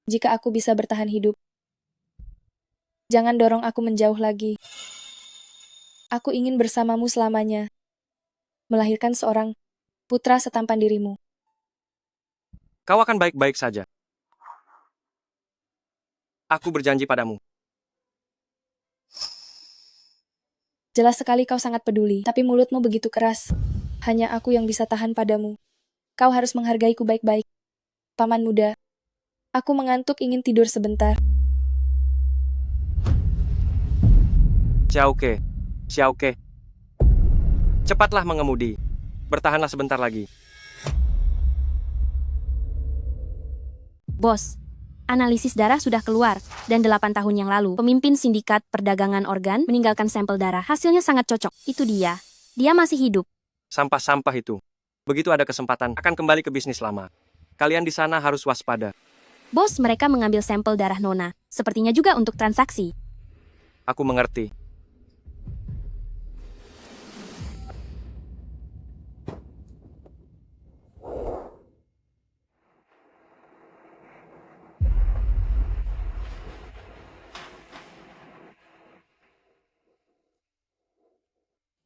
[SPEAKER 1] Jika aku bisa bertahan hidup, jangan dorong aku menjauh lagi. Aku ingin bersamamu selamanya, melahirkan seorang putra setampan dirimu.
[SPEAKER 4] Kau akan baik-baik saja. Aku berjanji padamu.
[SPEAKER 1] Jelas sekali kau sangat peduli, tapi mulutmu begitu keras. Hanya aku yang bisa tahan padamu. Kau harus menghargaiku baik-baik. Paman muda, aku mengantuk ingin tidur sebentar.
[SPEAKER 4] Xiaoke, Xiaoke. Cepatlah mengemudi. Bertahanlah sebentar lagi.
[SPEAKER 3] Bos, analisis darah sudah keluar, dan 8 tahun yang lalu, pemimpin sindikat perdagangan organ meninggalkan sampel darah. Hasilnya sangat cocok. Itu dia. Dia masih hidup.
[SPEAKER 4] Sampah-sampah itu. Begitu ada kesempatan, akan kembali ke bisnis lama. Kalian di sana harus waspada.
[SPEAKER 3] Bos, mereka mengambil sampel darah Nona. Sepertinya juga untuk transaksi.
[SPEAKER 4] Aku mengerti.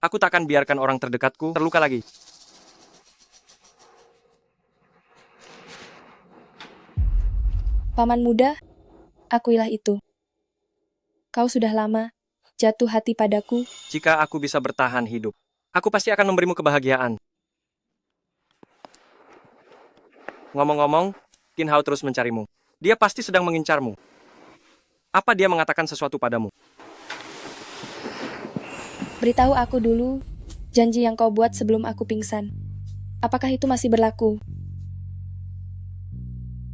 [SPEAKER 4] Aku takkan biarkan orang terdekatku terluka lagi.
[SPEAKER 1] Paman muda, akuilah itu. Kau sudah lama jatuh hati padaku.
[SPEAKER 4] Jika aku bisa bertahan hidup, aku pasti akan memberimu kebahagiaan. Ngomong-ngomong, Qin Hao terus mencarimu. Dia pasti sedang mengincarmu. Apa dia mengatakan sesuatu padamu?
[SPEAKER 1] Beritahu aku dulu janji yang kau buat sebelum aku pingsan. Apakah itu masih berlaku?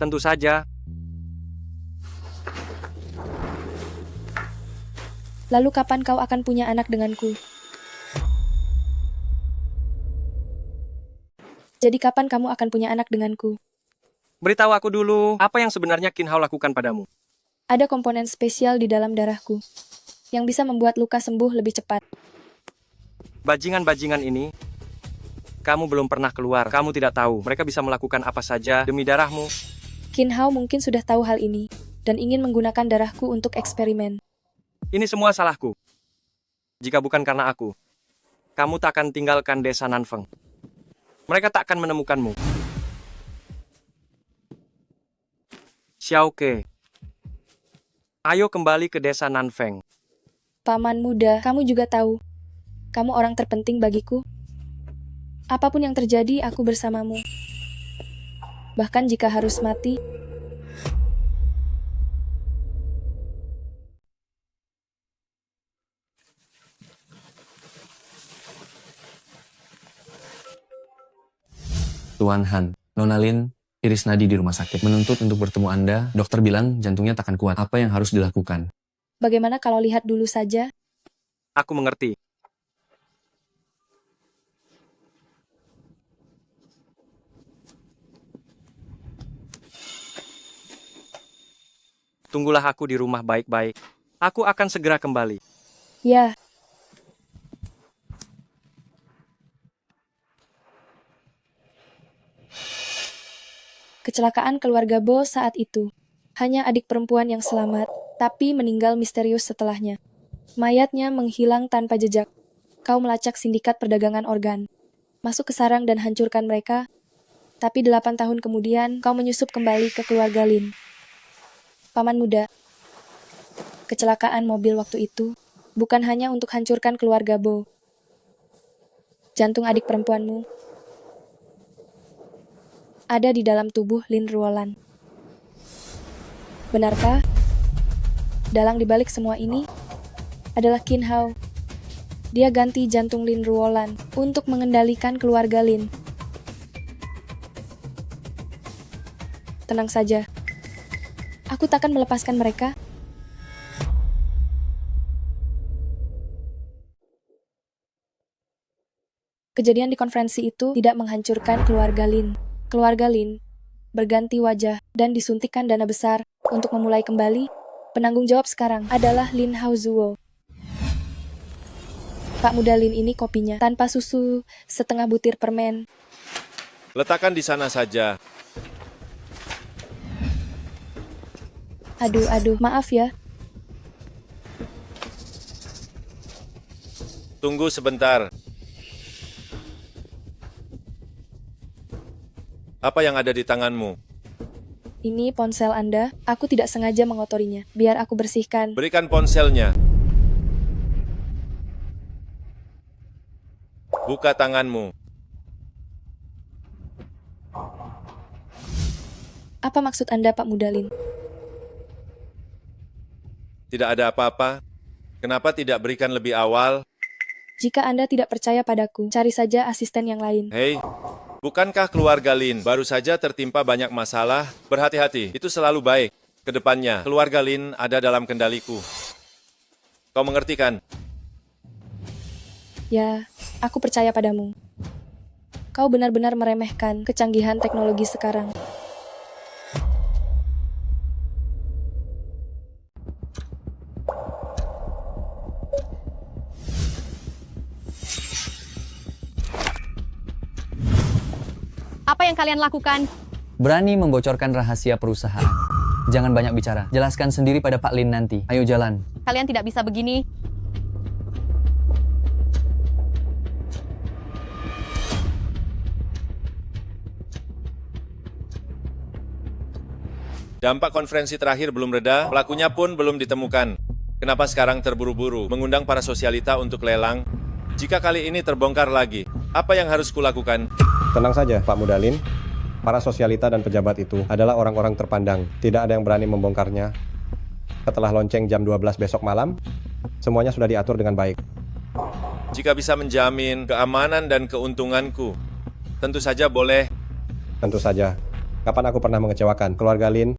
[SPEAKER 4] Tentu saja.
[SPEAKER 1] Lalu kapan kau akan punya anak denganku? Jadi kapan kamu akan punya anak denganku?
[SPEAKER 4] Beritahu aku dulu, apa yang sebenarnya Qin Hao lakukan padamu?
[SPEAKER 1] Ada komponen spesial di dalam darahku yang bisa membuat luka sembuh lebih cepat.
[SPEAKER 4] Bajingan-bajingan ini, kamu belum pernah keluar. Kamu tidak tahu, mereka bisa melakukan apa saja demi darahmu.
[SPEAKER 1] Qin Hao mungkin sudah tahu hal ini dan ingin menggunakan darahku untuk eksperimen.
[SPEAKER 4] Ini semua salahku. Jika bukan karena aku, kamu tak akan tinggalkan desa Nanfeng. Mereka tak akan menemukanmu. Xiaoke, ayo kembali ke desa Nanfeng.
[SPEAKER 1] Paman muda, kamu juga tahu, kamu orang terpenting bagiku. Apapun yang terjadi, aku bersamamu. Bahkan jika harus mati,
[SPEAKER 13] Tuan Han, Nona Lin, iris nadi di rumah sakit. Menuntut untuk bertemu Anda, dokter bilang jantungnya takkan kuat. Apa yang harus dilakukan?
[SPEAKER 1] bagaimana kalau lihat dulu saja?
[SPEAKER 4] Aku mengerti. Tunggulah aku di rumah baik-baik. Aku akan segera kembali.
[SPEAKER 1] Ya, kecelakaan keluarga Bo saat itu. Hanya adik perempuan yang selamat, tapi meninggal misterius setelahnya. Mayatnya menghilang tanpa jejak. Kau melacak sindikat perdagangan organ. Masuk ke sarang dan hancurkan mereka. Tapi 8 tahun kemudian, kau menyusup kembali ke keluarga Lin. Paman muda, kecelakaan mobil waktu itu bukan hanya untuk hancurkan keluarga Bo. Jantung adik perempuanmu ada di dalam tubuh Lin Ruolan. Benarkah? Dalang dibalik semua ini adalah Qin Hao. Dia ganti jantung Lin Ruolan untuk mengendalikan keluarga Lin. Tenang saja. Aku takkan melepaskan mereka. Kejadian di konferensi itu tidak menghancurkan keluarga Lin. Keluarga Lin berganti wajah dan disuntikkan dana besar untuk memulai kembali. Penanggung jawab sekarang adalah Lin Haozuo. Pak muda Lin ini kopinya tanpa susu, setengah butir permen.
[SPEAKER 10] Letakkan di sana saja.
[SPEAKER 1] Aduh, maaf ya.
[SPEAKER 10] Tunggu sebentar. Apa yang ada di tanganmu?
[SPEAKER 1] Ini ponsel Anda, aku tidak sengaja mengotorinya. Biar aku bersihkan.
[SPEAKER 10] Berikan ponselnya. Buka tanganmu.
[SPEAKER 1] Apa maksud Anda, Pak Mudalin?
[SPEAKER 10] Tidak ada apa-apa. Kenapa tidak berikan lebih awal?
[SPEAKER 1] Jika Anda tidak percaya padaku, cari saja asisten yang lain.
[SPEAKER 10] Hei, bukankah keluarga Lin baru saja tertimpa banyak masalah? Berhati-hati, itu selalu baik. Kedepannya, keluarga Lin ada dalam kendaliku. Kau mengerti kan?
[SPEAKER 1] Ya, aku percaya padamu. Kau benar-benar meremehkan kecanggihan teknologi sekarang.
[SPEAKER 3] Apa yang kalian lakukan?
[SPEAKER 9] Berani membocorkan rahasia perusahaan. Jangan banyak bicara. Jelaskan sendiri pada Pak Lin nanti. Ayo jalan.
[SPEAKER 3] Kalian tidak bisa begini.
[SPEAKER 10] Dampak konferensi terakhir belum reda, pelakunya pun belum ditemukan. Kenapa sekarang terburu-buru mengundang para sosialita untuk lelang? Jika kali ini terbongkar lagi, apa yang harus kulakukan?
[SPEAKER 6] Tenang saja, Pak Mudalin. Para sosialita dan pejabat itu adalah orang-orang terpandang. Tidak ada yang berani membongkarnya. Setelah lonceng jam 12 besok malam, semuanya sudah diatur dengan baik.
[SPEAKER 10] Jika bisa menjamin keamanan dan keuntunganku, tentu saja boleh.
[SPEAKER 6] Tentu saja. Kapan aku pernah mengecewakan keluarga Lin?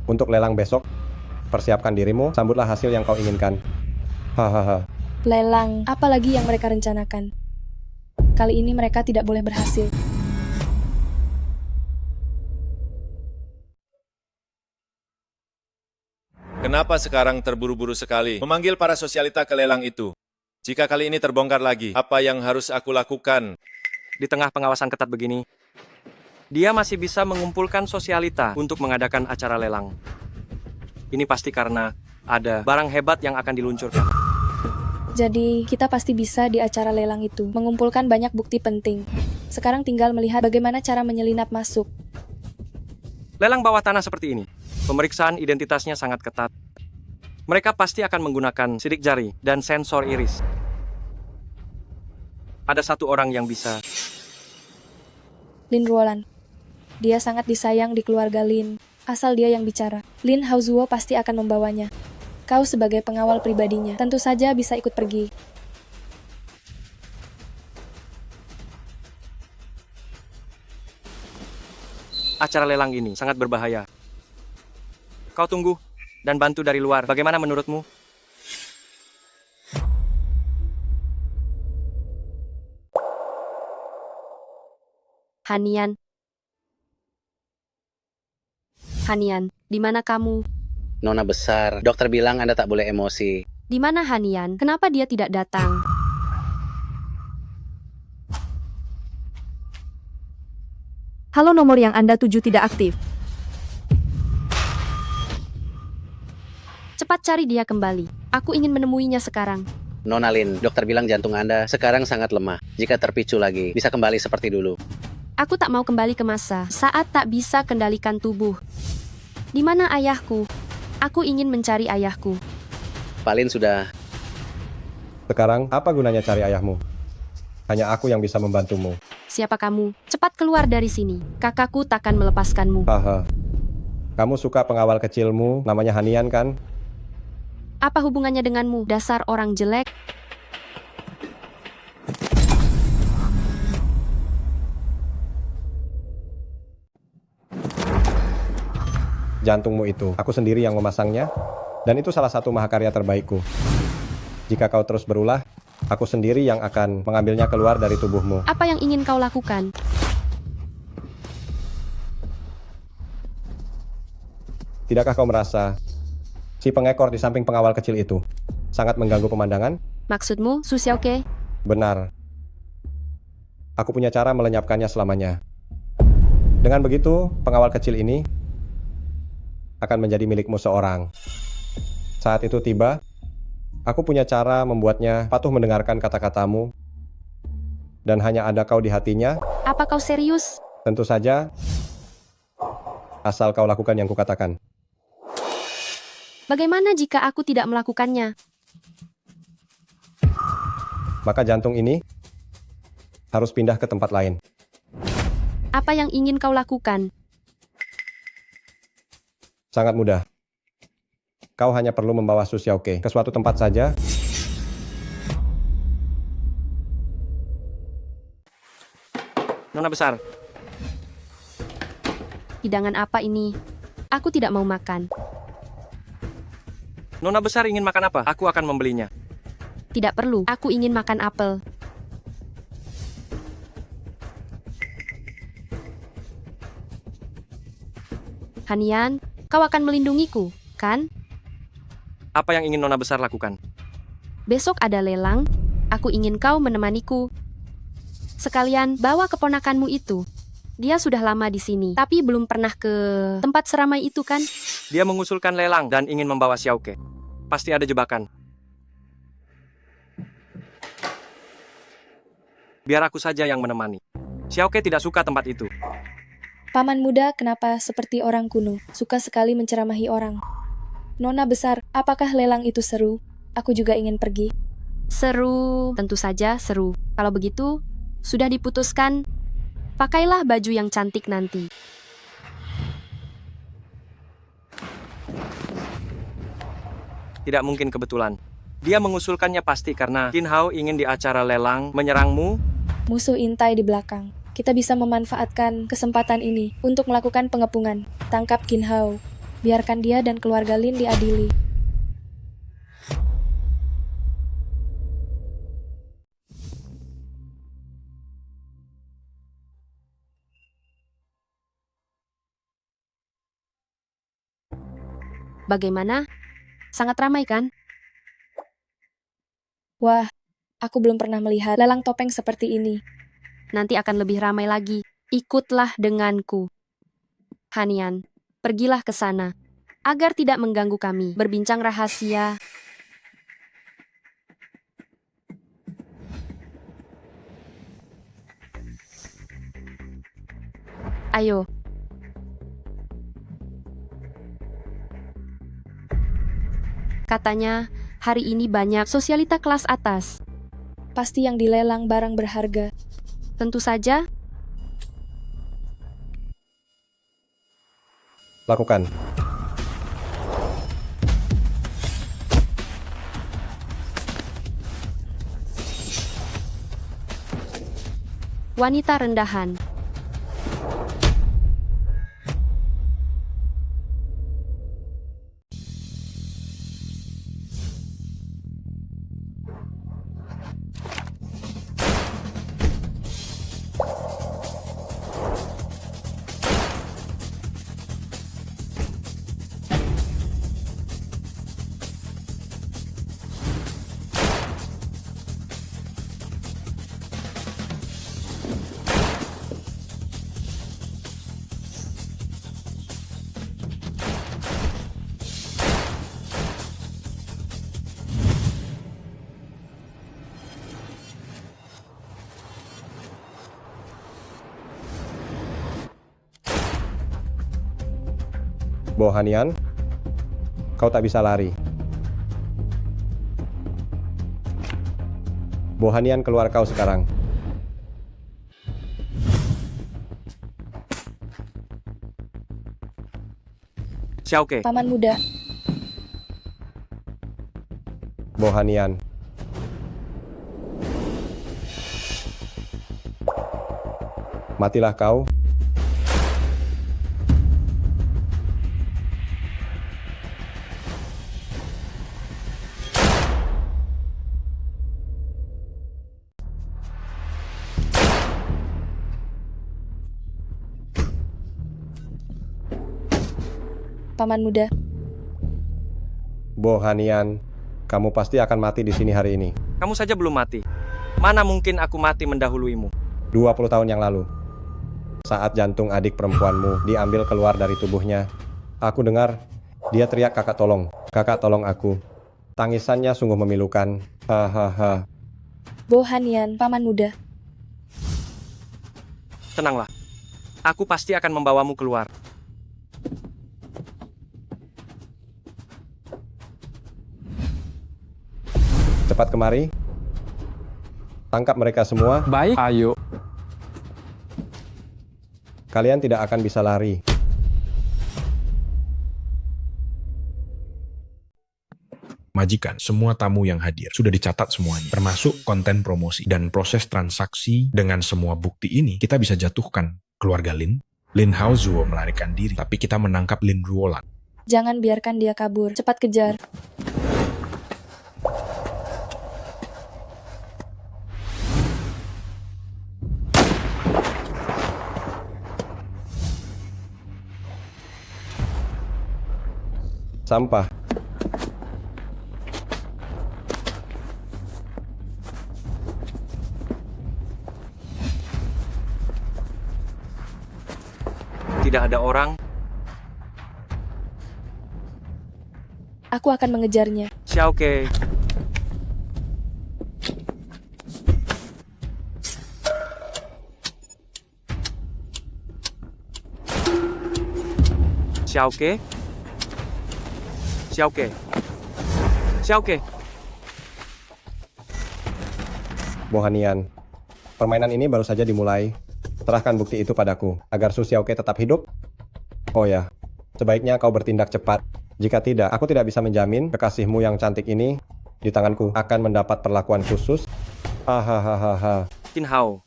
[SPEAKER 6] Untuk lelang besok, persiapkan dirimu, sambutlah hasil yang kau inginkan. Hahaha.
[SPEAKER 1] Lelang, apa lagi yang mereka rencanakan? Kali ini mereka tidak boleh berhasil.
[SPEAKER 10] Kenapa sekarang terburu-buru sekali memanggil para sosialita ke lelang itu? Jika kali ini terbongkar lagi, apa yang harus aku lakukan?
[SPEAKER 4] Di tengah pengawasan ketat begini, dia masih bisa mengumpulkan sosialita untuk mengadakan acara lelang. Ini pasti karena ada barang hebat yang akan diluncurkan.
[SPEAKER 1] Jadi, kita pasti bisa di acara lelang itu mengumpulkan banyak bukti penting. Sekarang tinggal melihat bagaimana cara menyelinap masuk.
[SPEAKER 4] Lelang bawah tanah seperti ini, pemeriksaan identitasnya sangat ketat. Mereka pasti akan menggunakan sidik jari dan sensor iris. Ada satu orang yang bisa.
[SPEAKER 1] Lin Ruolan. Dia sangat disayang di keluarga Lin. Asal dia yang bicara. Lin Haozuo pasti akan membawanya. Kau sebagai pengawal pribadinya, tentu saja bisa ikut pergi.
[SPEAKER 4] Acara lelang ini sangat berbahaya. Kau tunggu dan bantu dari luar. Bagaimana menurutmu?
[SPEAKER 3] Hanian. Hanian, di mana kamu?
[SPEAKER 14] Nona besar, dokter bilang Anda tak boleh emosi.
[SPEAKER 3] Di mana Hanian? Kenapa dia tidak datang?
[SPEAKER 15] Halo, nomor yang Anda tuju tidak aktif.
[SPEAKER 3] Cepat cari dia kembali. Aku ingin menemuinya sekarang.
[SPEAKER 14] Nona Lin, dokter bilang jantung Anda sekarang sangat lemah. Jika terpicu lagi, bisa kembali seperti dulu.
[SPEAKER 3] Aku tak mau kembali ke masa saat tak bisa kendalikan tubuh. Di mana ayahku? Aku ingin mencari ayahku.
[SPEAKER 14] Pak Lin sudah...
[SPEAKER 6] Sekarang, apa gunanya cari ayahmu? Hanya aku yang bisa membantumu.
[SPEAKER 3] Siapa kamu? Cepat keluar dari sini. Kakakku takkan melepaskanmu.
[SPEAKER 6] Haha. Kamu suka pengawal kecilmu, namanya Hanian kan?
[SPEAKER 3] Apa hubungannya denganmu, dasar orang jelek?
[SPEAKER 6] Jantungmu itu, aku sendiri yang memasangnya, dan itu salah satu mahakarya terbaikku. Jika kau terus berulah, aku sendiri yang akan mengambilnya keluar dari tubuhmu.
[SPEAKER 3] Apa yang ingin kau lakukan?
[SPEAKER 6] Tidakkah kau merasa si pengekor di samping pengawal kecil itu sangat mengganggu pemandangan?
[SPEAKER 3] Maksudmu, Su Xiaoke?
[SPEAKER 6] Benar. Aku punya cara melenyapkannya selamanya. Dengan begitu, pengawal kecil ini akan menjadi milikmu seorang. Saat itu tiba, aku punya cara membuatnya patuh mendengarkan kata-katamu, dan hanya ada kau di hatinya.
[SPEAKER 3] Apa kau serius?
[SPEAKER 6] Tentu saja, asal kau lakukan yang kukatakan.
[SPEAKER 3] Bagaimana jika aku tidak melakukannya?
[SPEAKER 6] Maka jantung ini harus pindah ke tempat lain.
[SPEAKER 3] Apa yang ingin kau lakukan?
[SPEAKER 6] Sangat mudah. Kau hanya perlu membawa Su Xiaoke ke suatu tempat saja.
[SPEAKER 4] Nona besar,
[SPEAKER 3] Hidangan apa ini? Aku tidak mau makan.
[SPEAKER 4] Nona besar ingin makan apa? Aku akan membelinya.
[SPEAKER 3] Tidak perlu, aku ingin makan apel. Hanian, kau akan melindungiku, kan?
[SPEAKER 4] Apa yang ingin Nona besar lakukan?
[SPEAKER 3] Besok ada lelang, aku ingin kau menemaniku. Sekalian bawa keponakanmu itu. Dia sudah lama di sini, tapi belum pernah ke tempat seramai itu kan?
[SPEAKER 4] Dia mengusulkan lelang dan ingin membawa Xiaoke. Pasti ada jebakan. Biar aku saja yang menemani. Xiaoke tidak suka tempat itu.
[SPEAKER 1] Paman muda kenapa seperti orang kuno, suka sekali menceramahi orang. Nona besar, apakah lelang itu seru? Aku juga ingin pergi.
[SPEAKER 3] Seru, tentu saja seru. Kalau begitu, sudah diputuskan, pakailah baju yang cantik nanti.
[SPEAKER 4] Tidak mungkin kebetulan. Dia mengusulkannya pasti karena Qin Hao ingin di acara lelang menyerangmu.
[SPEAKER 1] Musuh intai di belakang. Kita bisa memanfaatkan kesempatan ini untuk melakukan pengepungan. Tangkap Qin Hao. Biarkan dia dan keluarga Lin diadili.
[SPEAKER 3] Bagaimana? Sangat ramai kan?
[SPEAKER 1] Wah, aku belum pernah melihat lelang topeng seperti ini.
[SPEAKER 3] Nanti akan lebih ramai lagi. Ikutlah denganku. Hanian, pergilah ke sana. Agar tidak mengganggu kami berbincang rahasia. Ayo. Katanya, hari ini banyak sosialita kelas atas.
[SPEAKER 1] Pasti yang dilelang barang berharga.
[SPEAKER 3] Tentu saja.
[SPEAKER 6] Lakukan.
[SPEAKER 3] Wanita rendahan.
[SPEAKER 6] Bohanian, kau tak bisa lari. Bohanian, keluar kau sekarang.
[SPEAKER 4] Xiaoke.
[SPEAKER 1] Paman muda.
[SPEAKER 6] Bohanian. Matilah kau.
[SPEAKER 1] Paman muda.
[SPEAKER 6] Bohanian, kamu pasti akan mati di sini hari ini.
[SPEAKER 4] Kamu saja belum mati. Mana mungkin aku mati mendahuluimu?
[SPEAKER 6] 20 tahun yang lalu, saat jantung adik perempuanmu diambil keluar dari tubuhnya, aku dengar dia teriak, kakak tolong aku. Tangisannya sungguh memilukan. Hahaha.
[SPEAKER 1] Bohanian, paman muda.
[SPEAKER 4] Tenanglah. Aku pasti akan membawamu keluar.
[SPEAKER 6] Cepat kemari. Tangkap mereka semua.
[SPEAKER 7] Baik, ayo.
[SPEAKER 6] Kalian tidak akan bisa lari.
[SPEAKER 16] Majikan, semua tamu yang hadir sudah dicatat semuanya, termasuk konten promosi dan proses transaksi. Dengan semua bukti ini, kita bisa jatuhkan keluarga Lin. Lin Haozuo melarikan diri, tapi kita menangkap Lin Ruolan.
[SPEAKER 1] Jangan biarkan dia kabur. Cepat kejar.
[SPEAKER 6] Sampah.
[SPEAKER 4] Tidak ada orang.
[SPEAKER 1] Aku akan mengejarnya.
[SPEAKER 4] Xiaoke. Xiaoke. Xiaoke. Xiaoke.
[SPEAKER 6] Bohanian. Permainan ini baru saja dimulai. Serahkan bukti itu padaku, agar Su Xiaoke tetap hidup. Oh ya, sebaiknya kau bertindak cepat. Jika tidak, aku tidak bisa menjamin kekasihmu yang cantik ini di tanganku akan mendapat perlakuan khusus. Hahaha.
[SPEAKER 4] Qin Hao,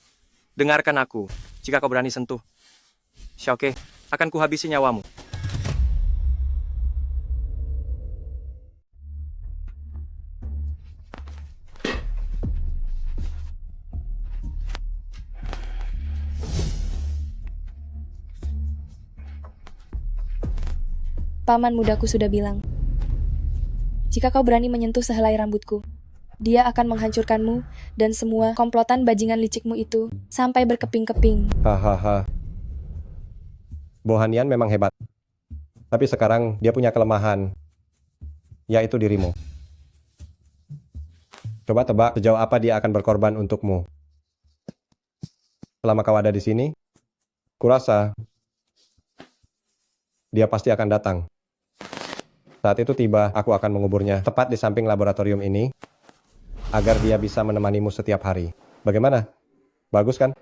[SPEAKER 4] dengarkan aku. Jika kau berani sentuh Xiaoke, akan kuhabisi nyawamu.
[SPEAKER 1] Paman mudaku sudah bilang, jika kau berani menyentuh sehelai rambutku, dia akan menghancurkanmu dan semua komplotan bajingan licikmu itu sampai berkeping-keping.
[SPEAKER 6] Hahaha. Bohanian memang hebat. Tapi sekarang dia punya kelemahan, yaitu dirimu. Coba tebak sejauh apa dia akan berkorban untukmu. Selama kau ada di sini, kurasa dia pasti akan datang. Saat itu tiba, aku akan menguburnya tepat di samping laboratorium ini, agar dia bisa menemanimu setiap hari. Bagaimana? Bagus kan?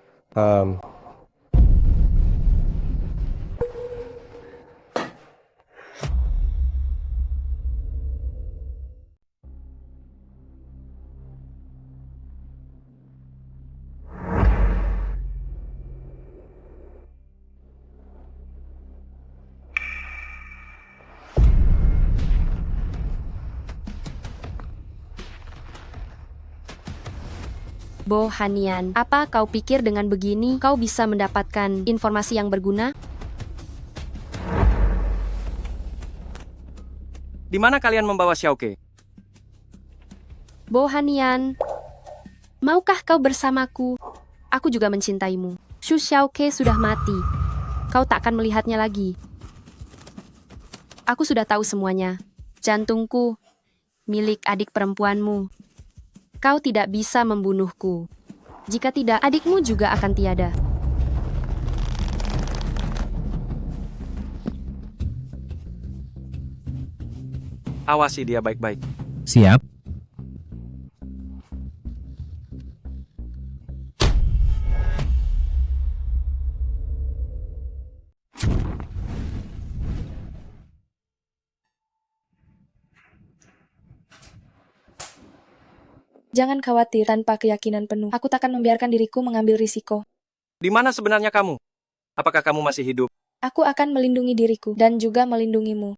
[SPEAKER 3] Bohanian, apa kau pikir dengan begini kau bisa mendapatkan informasi yang berguna?
[SPEAKER 4] Di mana kalian membawa Xiaoke?
[SPEAKER 3] Bohanian, maukah kau bersamaku? Aku juga mencintaimu. Su Xiaoke sudah mati. Kau tak akan melihatnya lagi. Aku sudah tahu semuanya. Jantungku, milik adik perempuanmu. Kau tidak bisa membunuhku. Jika tidak, adikmu juga akan tiada.
[SPEAKER 4] Awasi dia baik-baik.
[SPEAKER 17] Siap.
[SPEAKER 1] Jangan khawatir, tanpa keyakinan penuh. Aku takkan membiarkan diriku mengambil risiko.
[SPEAKER 4] Di mana sebenarnya kamu? Apakah kamu masih hidup?
[SPEAKER 1] Aku akan melindungi diriku dan juga melindungimu.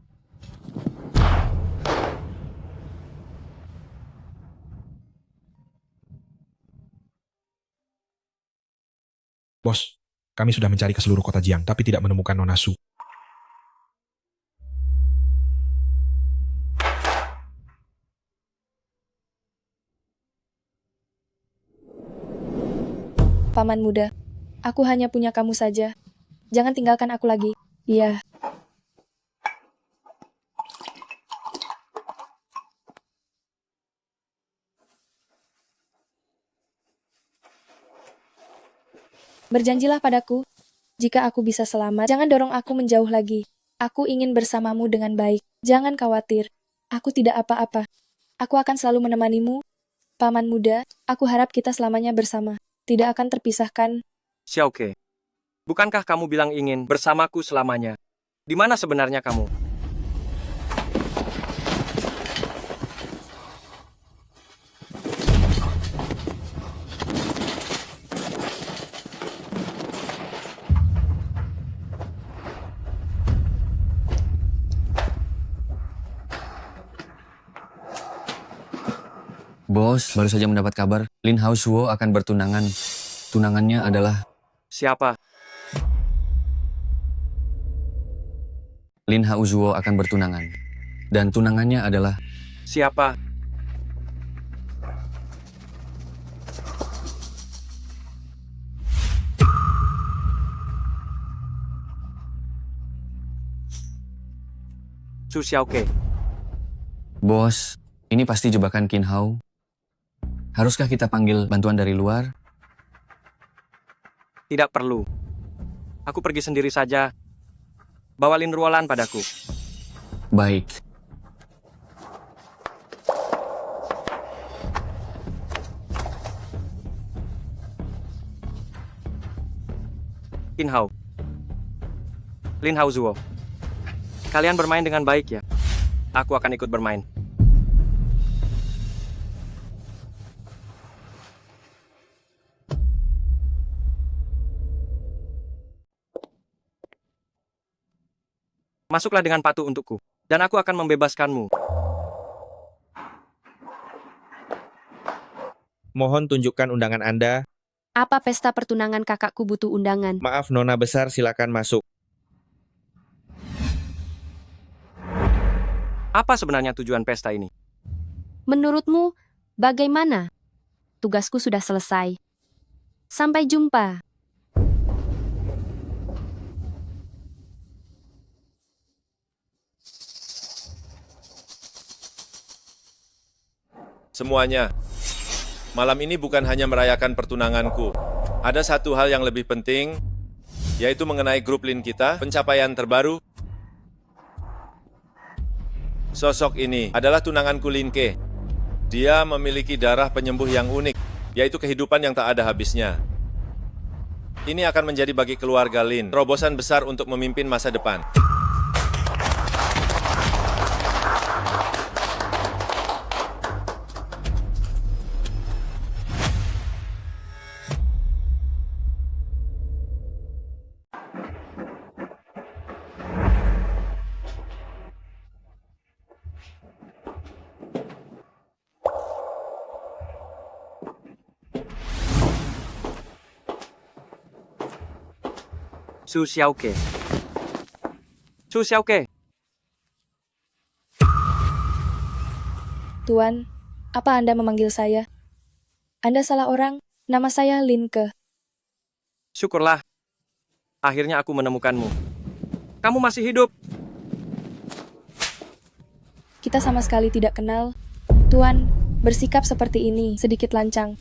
[SPEAKER 16] Bos, kami sudah mencari ke seluruh kota Jiang, tapi tidak menemukan Nona Su.
[SPEAKER 1] Paman muda, aku hanya punya kamu saja. Jangan tinggalkan aku lagi. Iya. Berjanjilah padaku, jika aku bisa selamat, jangan dorong aku menjauh lagi. Aku ingin bersamamu dengan baik. Jangan khawatir, aku tidak apa-apa. Aku akan selalu menemanimu Paman muda, aku harap kita selamanya bersama. Tidak akan terpisahkan.
[SPEAKER 4] Xiaoke, bukankah kamu bilang ingin bersamaku selamanya? Di mana sebenarnya kamu?
[SPEAKER 13] Bos, baru saja mendapat kabar, Lin Hao Zuo akan bertunangan. Tunangannya adalah
[SPEAKER 4] Siapa?
[SPEAKER 13] Lin Hao Zuo akan bertunangan. Dan tunangannya adalah
[SPEAKER 4] Siapa? Su Xiaoke.
[SPEAKER 13] Bos, ini pasti jebakan Qin Hao. Haruskah kita panggil bantuan dari luar?
[SPEAKER 4] Tidak perlu. Aku pergi sendiri saja. Bawa Lin Ruolan padaku.
[SPEAKER 13] Baik.
[SPEAKER 4] Qin Hao. Lin Hao Zuo. Kalian bermain dengan baik ya. Aku akan ikut bermain. Masuklah dengan patuh untukku, dan aku akan membebaskanmu.
[SPEAKER 12] Mohon tunjukkan undangan Anda.
[SPEAKER 3] Apa pesta pertunangan kakakku butuh undangan?
[SPEAKER 12] Maaf, Nona besar, silakan masuk.
[SPEAKER 4] Apa sebenarnya tujuan pesta ini?
[SPEAKER 3] Menurutmu, bagaimana? Tugasku sudah selesai. Sampai jumpa.
[SPEAKER 10] Semuanya, malam ini bukan hanya merayakan pertunanganku. Ada satu hal yang lebih penting, yaitu mengenai grup Lin kita, pencapaian terbaru. Sosok ini adalah tunanganku Lin Ke. Dia memiliki darah penyembuh yang unik, yaitu kehidupan yang tak ada habisnya. Ini akan menjadi bagi keluarga Lin terobosan besar untuk memimpin masa depan.
[SPEAKER 4] Su Xiaoke. Su Xiaoke.
[SPEAKER 1] Tuan, apa Anda memanggil saya? Anda salah orang, nama saya Lin Ke.
[SPEAKER 4] Syukurlah. Akhirnya aku menemukanmu. Kamu masih hidup.
[SPEAKER 1] Kita sama sekali tidak kenal. Tuan, bersikap seperti ini sedikit lancang.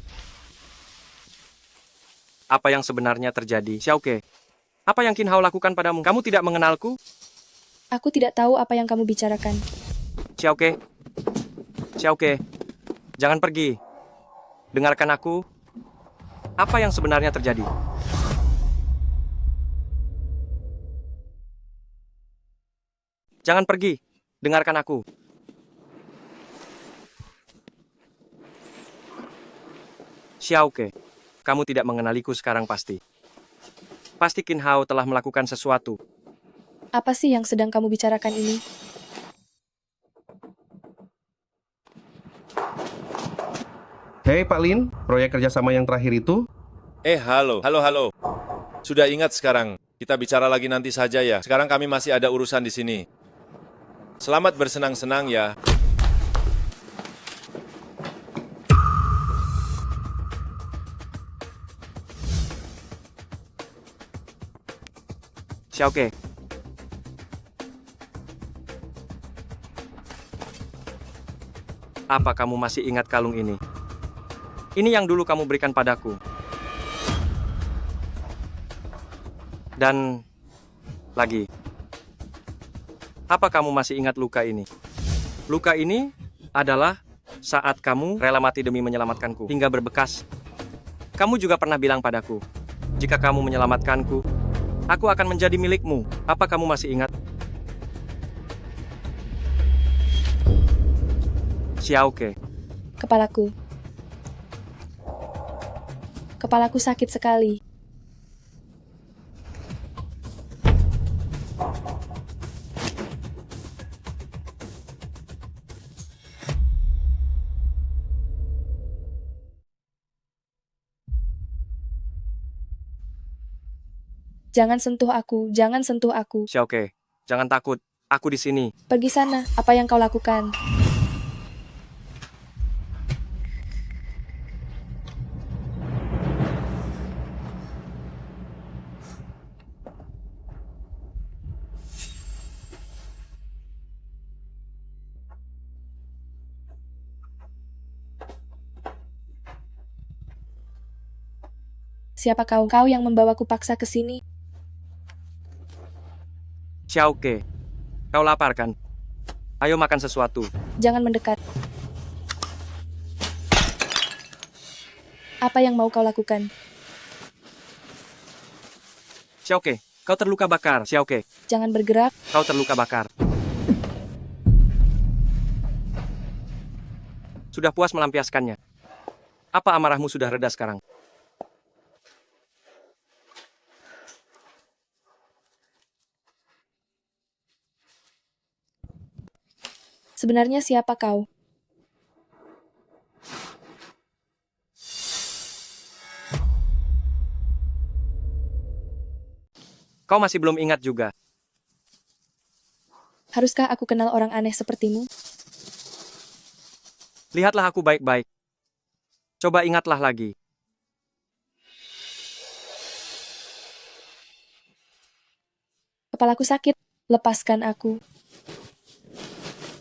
[SPEAKER 4] Apa yang sebenarnya terjadi, Xiaoke? Apa yang Qin Hao lakukan padamu? Kamu tidak mengenalku?
[SPEAKER 1] Aku tidak tahu apa yang kamu bicarakan.
[SPEAKER 4] Xiaoke. Xiaoke. Jangan pergi. Dengarkan aku. Apa yang sebenarnya terjadi? Jangan pergi. Dengarkan aku. Xiaoke. Kamu tidak mengenaliku sekarang pasti. Pasti Qin Hao telah melakukan sesuatu.
[SPEAKER 1] Apa sih yang sedang kamu bicarakan ini?
[SPEAKER 2] Hei Pak Lin, proyek kerjasama yang terakhir itu?
[SPEAKER 10] Halo. Sudah ingat sekarang, kita bicara lagi nanti saja ya. Sekarang kami masih ada urusan di sini. Selamat bersenang-senang ya.
[SPEAKER 4] Xiaoke. Apa kamu masih ingat kalung ini? Ini yang dulu kamu berikan padaku. Dan lagi. Apa kamu masih ingat luka ini? Luka ini adalah Saat kamu rela mati demi menyelamatkanku hingga berbekas, kamu juga pernah bilang padaku, jika kamu menyelamatkanku, aku akan menjadi milikmu. Apa kamu masih ingat? Xiaoke.
[SPEAKER 1] Kepalaku. Kepalaku sakit sekali. Jangan sentuh aku, jangan sentuh aku.
[SPEAKER 4] Xiaoke, jangan takut. Aku di sini.
[SPEAKER 1] Pergi sana, apa yang kau lakukan? Siapa kau? Kau yang membawaku paksa ke sini.
[SPEAKER 4] Xiaoke, kau lapar kan? Ayo makan sesuatu.
[SPEAKER 1] Jangan mendekat. Apa yang mau kau lakukan?
[SPEAKER 4] Xiaoke, kau terluka bakar. Xiaoke,
[SPEAKER 1] Jangan bergerak.
[SPEAKER 4] kau terluka bakar. Sudah puas melampiaskannya. Apa amarahmu sudah reda sekarang?
[SPEAKER 1] Sebenarnya siapa kau?
[SPEAKER 4] Kau masih belum ingat juga.
[SPEAKER 1] Haruskah aku kenal orang aneh sepertimu?
[SPEAKER 4] Lihatlah aku baik-baik. Coba ingatlah lagi.
[SPEAKER 1] Kepalaku sakit. Lepaskan aku.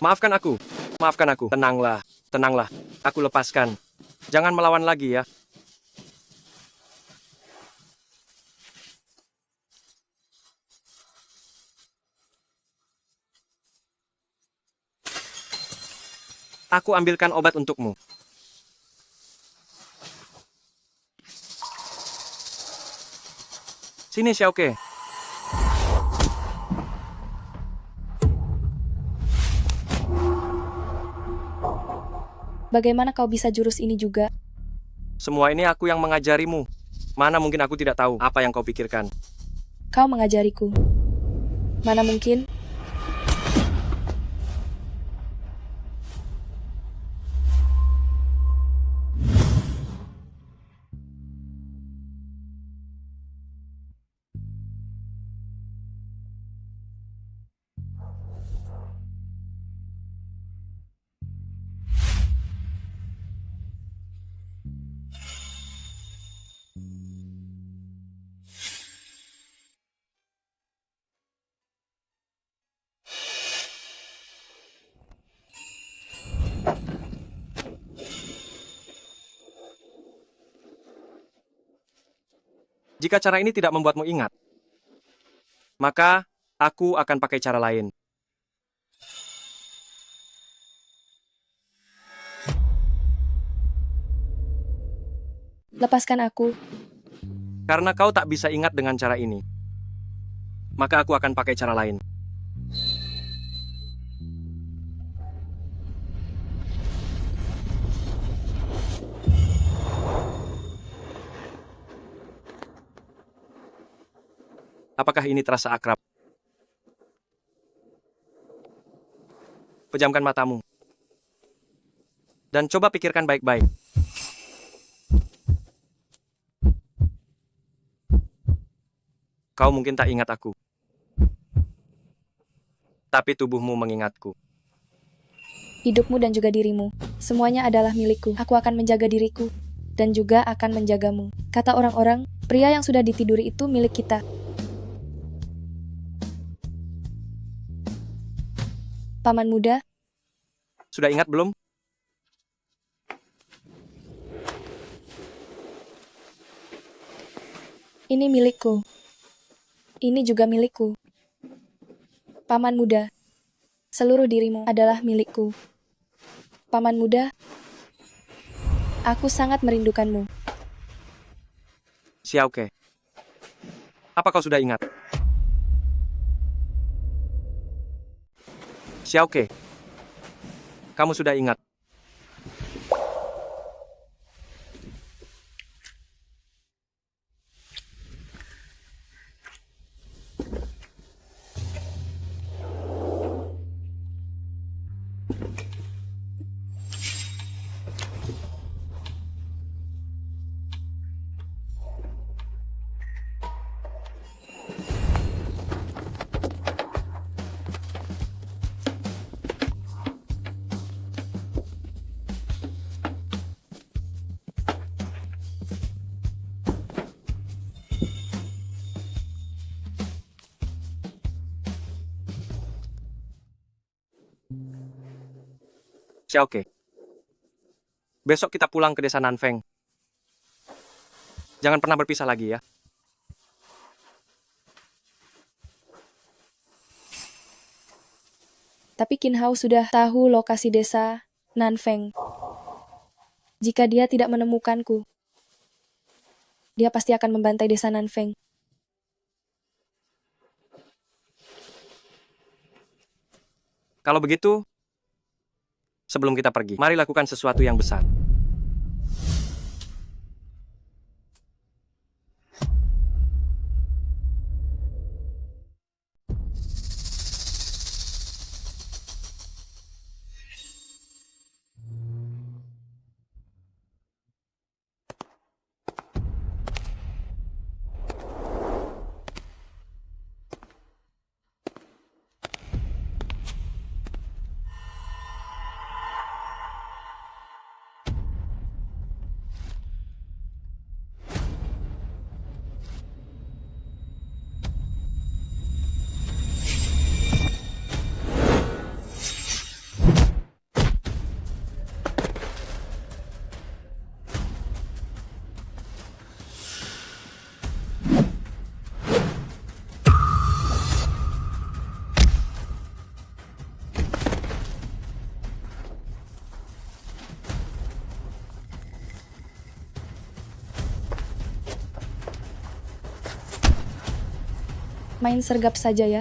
[SPEAKER 4] Maafkan aku. Maafkan aku. Tenanglah. Tenanglah. Aku lepaskan. Jangan melawan lagi ya. Aku ambilkan obat untukmu. Sini, Xiaoke.
[SPEAKER 1] Bagaimana kau bisa jurus ini juga?
[SPEAKER 4] Semua ini aku yang mengajarimu. Mana mungkin aku tidak tahu apa yang kau pikirkan.
[SPEAKER 1] Kau mengajariku. Mana mungkin?
[SPEAKER 4] Jika cara ini tidak membuatmu ingat, maka aku akan pakai cara lain.
[SPEAKER 1] Lepaskan aku.
[SPEAKER 4] Karena kau tak bisa ingat dengan cara ini, maka aku akan pakai cara lain. Apakah ini terasa akrab? Pejamkan matamu. Dan coba pikirkan baik-baik. Kau mungkin tak ingat aku. Tapi tubuhmu mengingatku.
[SPEAKER 1] Hidupmu dan juga dirimu. Semuanya adalah milikku. Aku akan menjaga diriku. Dan juga akan menjagamu. Kata orang-orang, pria yang sudah ditiduri itu milik kita. Paman muda,
[SPEAKER 4] Sudah ingat belum?
[SPEAKER 1] ini milikku. Ini juga milikku. Paman muda, seluruh dirimu adalah milikku. Paman muda, aku sangat merindukanmu.
[SPEAKER 4] Xiaoke, apa kau sudah ingat? Xiaoke, kamu sudah ingat? Xiaoke, besok kita pulang ke desa Nanfeng. Jangan pernah berpisah lagi ya.
[SPEAKER 1] Tapi Qin Hao sudah tahu lokasi desa Nanfeng. Jika dia tidak menemukanku, dia pasti akan membantai desa Nanfeng.
[SPEAKER 4] Kalau begitu, sebelum kita pergi, mari lakukan sesuatu yang besar.
[SPEAKER 1] Main sergap saja ya.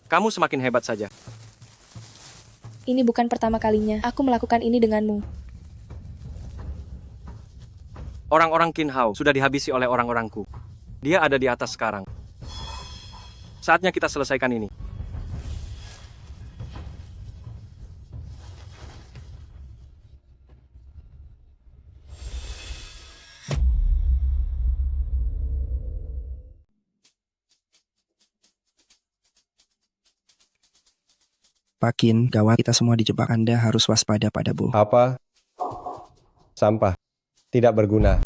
[SPEAKER 4] Kamu semakin hebat saja.
[SPEAKER 1] Ini bukan pertama kalinya aku melakukan ini denganmu.
[SPEAKER 4] Orang-orang Qin Hao sudah dihabisi oleh orang-orangku. Dia ada di atas sekarang. Saatnya kita selesaikan ini.
[SPEAKER 12] Pak Qin, gawat, kita semua dijebak. Anda harus waspada pada Bo.
[SPEAKER 6] Apa? Sampah. Tidak berguna.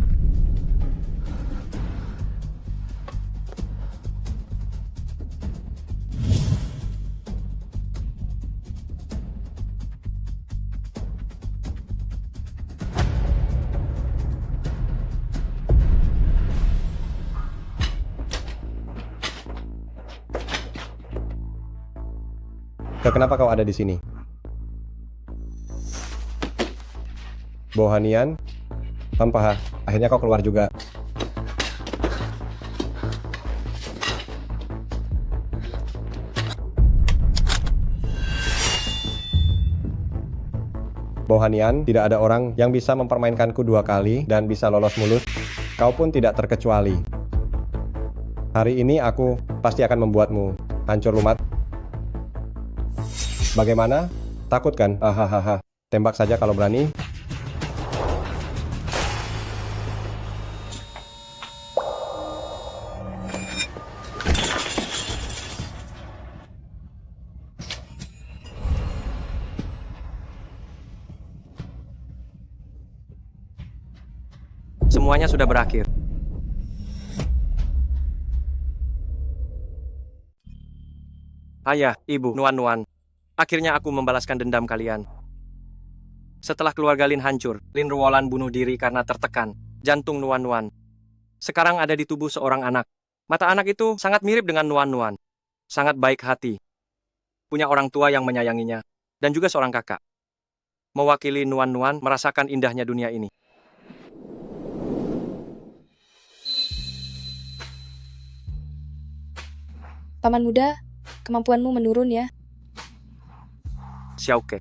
[SPEAKER 6] Kenapa kau ada di sini? Bohanian? Tanpa, akhirnya kau keluar juga. Bohanian, tidak ada orang yang bisa mempermainkanku 2 kali dan bisa lolos mulus. Kau pun tidak terkecuali. Hari ini aku pasti akan membuatmu hancur lumat. Bagaimana? Takut kan? Hahaha. Tembak saja kalau berani.
[SPEAKER 4] Semuanya sudah berakhir. Ayah, ibu, Nuan-Nuan. Akhirnya aku membalaskan dendam kalian. Setelah keluarga Lin hancur, Lin Ruolan bunuh diri karena tertekan. Jantung Nuan-Nuan sekarang ada di tubuh seorang anak. Mata anak itu sangat mirip dengan Nuan-Nuan. Sangat baik hati. Punya orang tua yang menyayanginya. Dan juga seorang kakak. Mewakili Nuan-Nuan merasakan indahnya dunia ini.
[SPEAKER 1] Paman muda, kemampuanmu menurun ya.
[SPEAKER 4] Xiaoke.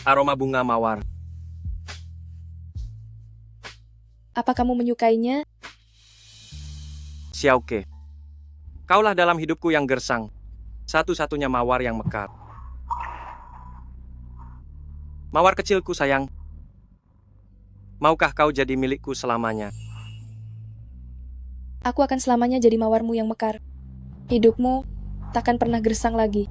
[SPEAKER 4] Aroma bunga mawar.
[SPEAKER 1] Apa kamu menyukainya?
[SPEAKER 4] Xiaoke. Kaulah dalam hidupku yang gersang. Satu-satunya mawar yang mekar. Mawar kecilku sayang. Maukah kau jadi milikku selamanya?
[SPEAKER 1] Aku akan selamanya jadi mawarmu yang mekar. Hidupmu takkan pernah gersang lagi.